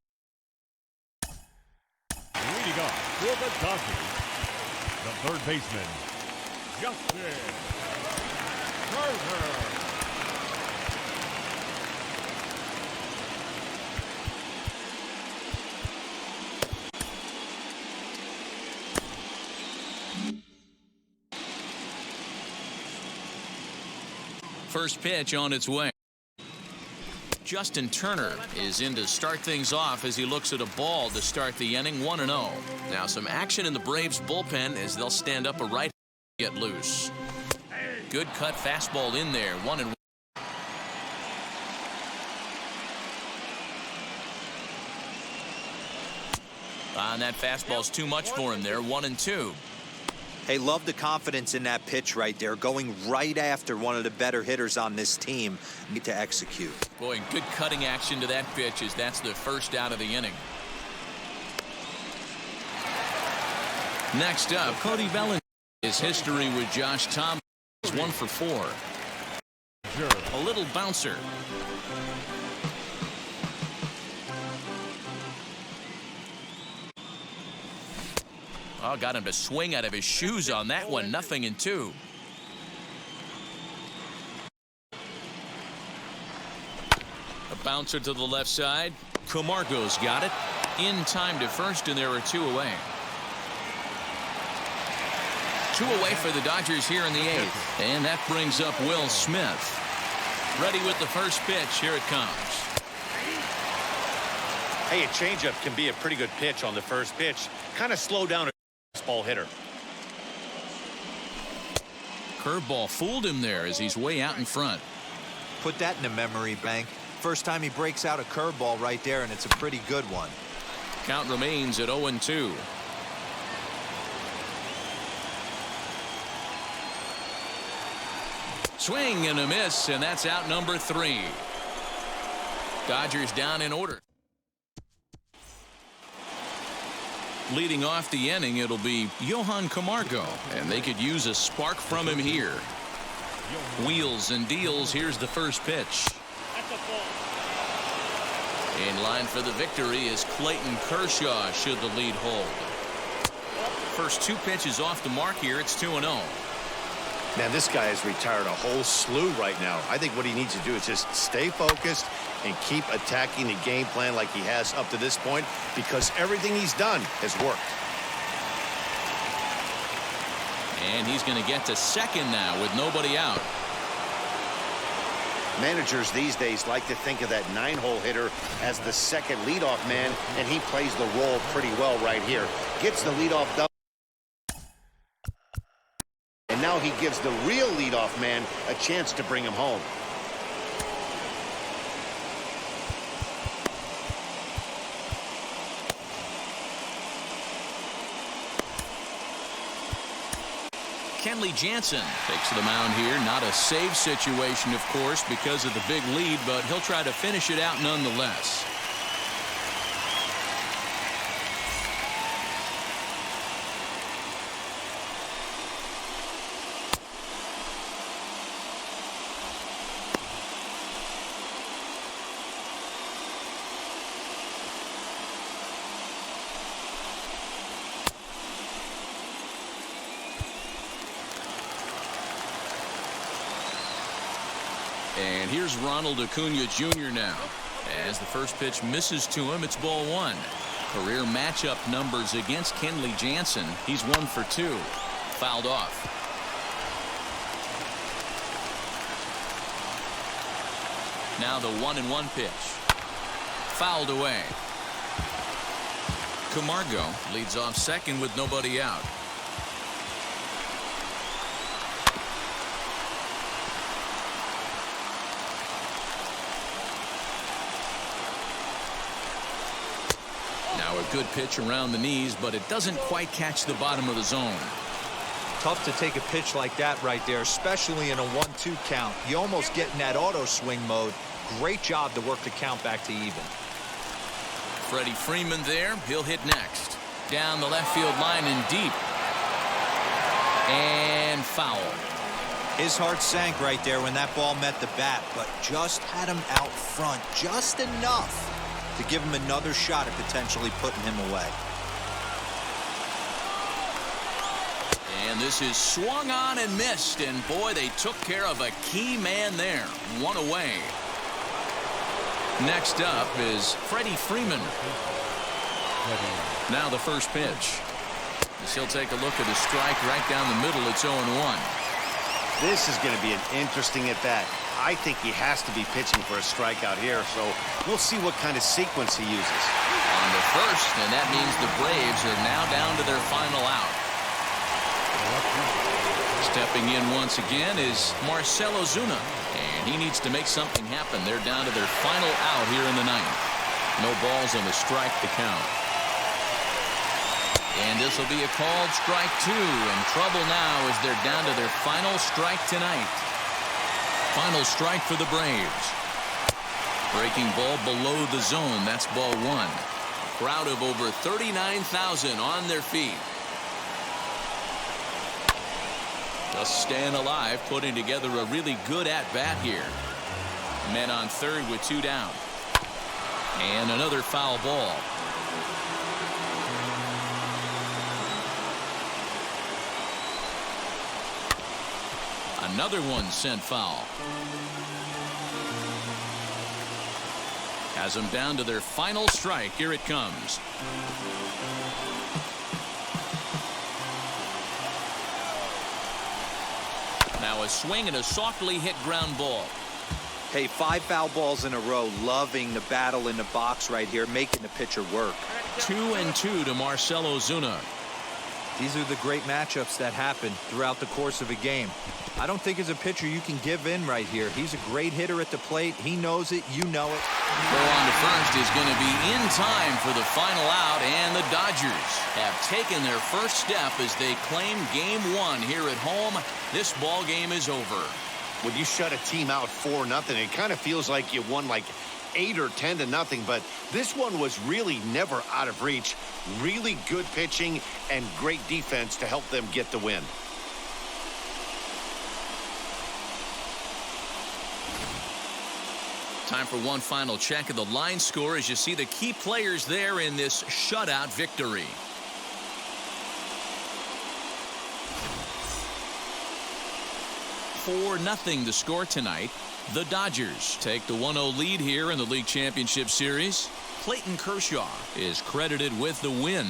S4: leading off for the Dodgers, the third baseman, Justin Turner.
S1: First pitch on its way. Justin Turner is in to start things off as he looks at a ball to start the inning, 1-0. Now some action in the Braves bullpen as they'll stand up a right, get loose. Good cut fastball in there, 1-1. And that fastball's too much for him there, 1-2.
S3: Hey, love the confidence in that pitch right there, going right after one of the better hitters on this team. Need to execute.
S1: Boy, good cutting action to that pitch as that's the first out of the inning. Next up, Cody Bellinger. His history with Josh Tomlin is 1 for 4. A little bouncer. Oh, got him to swing out of his shoes on that one. 0-2. A bouncer to the left side. Camargo's got it. In time to first, and there are 2 away. 2 away for the Dodgers here in the 8th. And that brings up Will Smith. Ready with the first pitch. Here it comes.
S2: Hey, a changeup can be a pretty good pitch on the first pitch. Kind of slow down a ball hitter.
S1: Curveball fooled him there as he's way out in front.
S3: Put that in the memory bank. First time he breaks out a curveball right there, and it's a pretty good one.
S1: Count remains at 0-2. Swing and a miss, and that's out number 3. Dodgers down in order. Leading off the inning, it'll be Johan Camargo, and they could use a spark from him here. Wheels and deals. Here's the first pitch. In line for the victory is Clayton Kershaw should the lead hold. First 2 pitches off the mark here. It's 2-0.
S2: Man, this guy has retired a whole slew right now. I think what he needs to do is just stay focused and keep attacking the game plan like he has up to this point, because everything he's done has worked.
S1: And he's going to get to second now with nobody out.
S2: Managers these days like to think of that 9-hole hitter as the second leadoff man, and he plays the role pretty well right here. Gets the leadoff double. And now he gives the real leadoff man a chance to bring him home.
S1: Kenley Jansen takes the mound here. Not a save situation, of course, because of the big lead, but he'll try to finish it out nonetheless. And here's Ronald Acuna Jr. now. As the first pitch misses to him, it's ball 1. Career matchup numbers against Kenley Jansen. He's 1 for 2. Fouled off. Now the 1-1 pitch. Fouled away. Camargo leads off second with nobody out. Now a good pitch around the knees, but it doesn't quite catch the bottom of the zone.
S3: Tough to take a pitch like that right there, especially in a 1-2 count. You almost get in that auto swing mode. Great job to work the count back to even.
S1: Freddie Freeman there. He'll hit next. Down the left field line and deep. And foul.
S3: His heart sank right there when that ball met the bat, but just had him out front just enough to give him another shot at potentially putting him away.
S1: And this is swung on and missed, and boy, they took care of a key man there. One away. Next up is Freddie Freeman. Now the first pitch. As he'll take a look at the strike right down the middle. It's 0-1.
S2: This is going to be an interesting at-bat. I think he has to be pitching for a strikeout here, so we'll see what kind of sequence he uses.
S1: On the first, and that means the Braves are now down to their final out. Stepping in once again is Marcell Ozuna, and he needs to make something happen. They're down to their final out here in the ninth. No balls on the strike to count. And this will be a called strike two, and trouble now as they're down to their final strike tonight. Final strike for the Braves. Breaking ball below the zone. That's ball one. Crowd of over 39,000 on their feet. Just staying alive, putting together a really good at-bat here. Men on third with two down. And another foul ball. Another one sent foul. Has them down to their final strike. Here it comes. Now a swing and a softly hit ground ball.
S3: Hey, 5 foul balls in a row. Loving the battle in the box right here, making the pitcher work.
S1: 2-2 to Marcell Ozuna.
S3: These are the great matchups that happen throughout the course of a game. I don't think as a pitcher you can give in right here. He's a great hitter at the plate. He knows it. You know it.
S1: Throw on to first is going to be in time for the final out, and the Dodgers have taken their first step as they claim game one here at home. This ball game is over.
S2: When you shut a team out 4-0, it kind of feels like you won like 8 or 10-0, but this one was really never out of reach. Really good pitching and great defense to help them get the win.
S1: Time for one final check of the line score as you see the key players there in this shutout victory. "4-0 the score tonight. The Dodgers take the 1-0 lead here in the League Championship Series. Clayton Kershaw is credited with the win.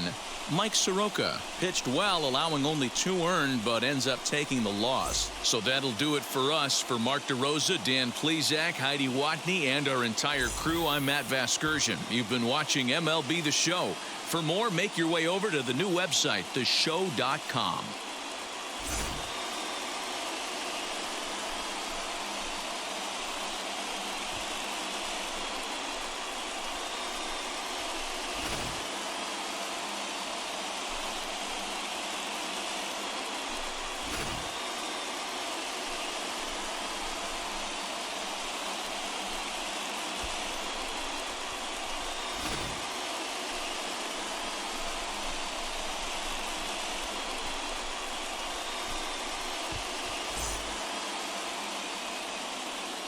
S1: Mike Soroka pitched well, allowing only 2 earned, but ends up taking the loss. So that'll do it for us. For Mark DeRosa, Dan Plesac, Heidi Watney, and our entire crew, I'm Matt Vasgersian. You've been watching MLB The Show. For more, make your way over to the new website, theshow.com.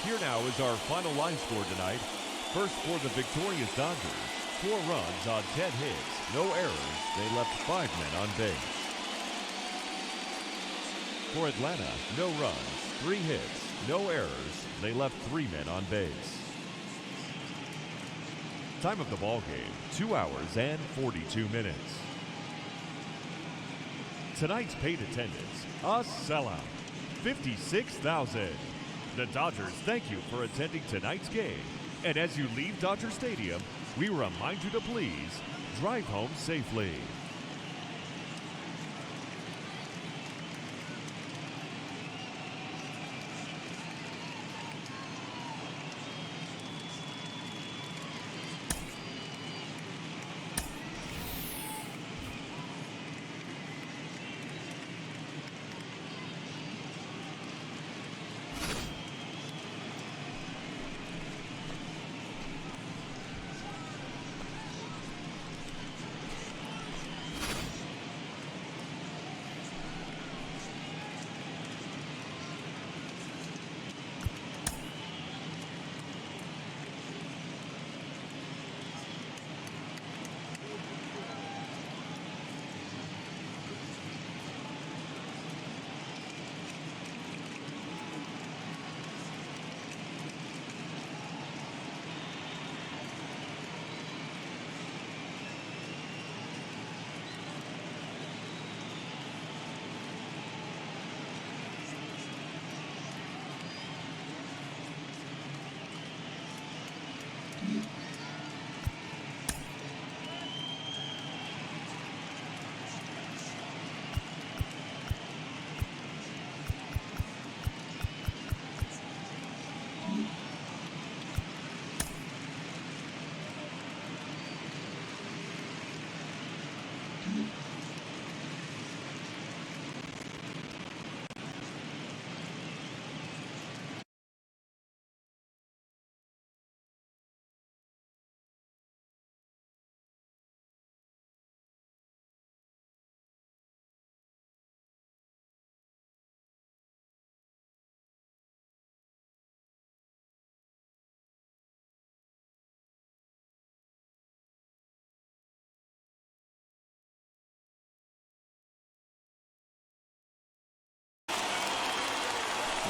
S4: Here now is our final line score tonight. First for the victorious Dodgers, 4 runs on 10 hits, no errors. They left 5 men on base. For Atlanta, no runs, 3 hits, no errors. They left 3 men on base. Time of the ball game, 2 hours and 42 minutes. Tonight's paid attendance, a sellout, 56,000. The Dodgers thank you for attending tonight's game. And as you leave Dodger Stadium, we remind you to please drive home safely.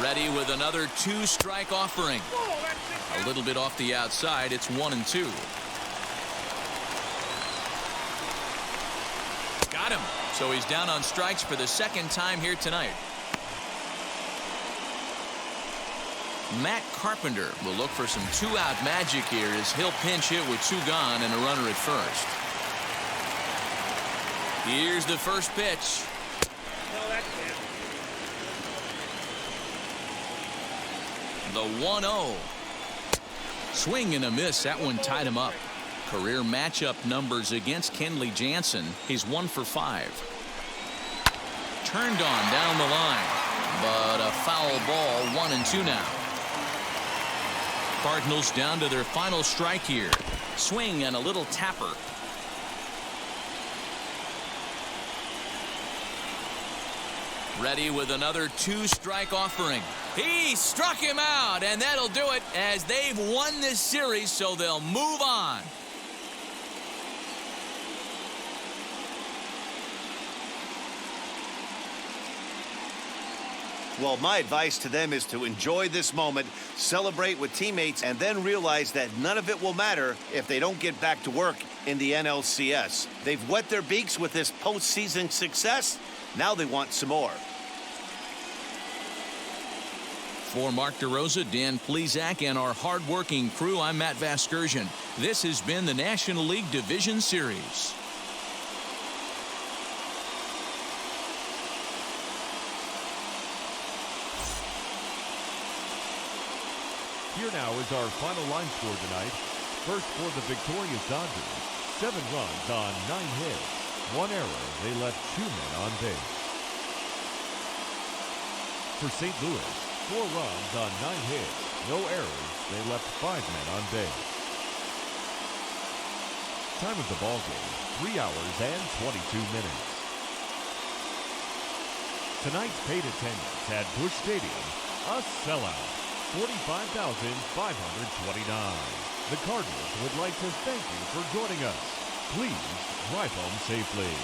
S1: Ready with another 2-strike offering. A little bit off the outside. It's 1-2. Got him. So he's down on strikes for the second time here tonight. Matt Carpenter will look for some 2-out magic here as he'll pinch hit with 2 gone and a runner at first. Here's the first pitch. The 1-0. Swing and a miss. That one tied him up. Career matchup numbers against Kenley Jansen. He's 1 for 5. Turned on down the line, but a foul ball. 1-2 now. Cardinals down to their final strike here. Swing and a little tapper. Ready with another 2-strike offering. He struck him out, and that'll do it as they've won this series, so they'll move on.
S2: Well, my advice to them is to enjoy this moment, celebrate with teammates, and then realize that none of it will matter if they don't get back to work in the NLCS. They've wet their beaks with this postseason success. Now they want some more.
S1: For Mark DeRosa, Dan Plesac, and our hard-working crew, I'm Matt Vasgersian. This has been the National League Division Series.
S4: Here now is our final line score tonight. First for the victorious Dodgers, 7 runs on 9 hits. 1 error. They left 2 men on base. For St. Louis, 4 runs on 9 hits. No errors. They left 5 men on base. Time of the ball game, 3 hours and 22 minutes. Tonight's paid attendance at Busch Stadium, a sellout. 45,529. The Cardinals would like to thank you for joining us. Please drive home safely.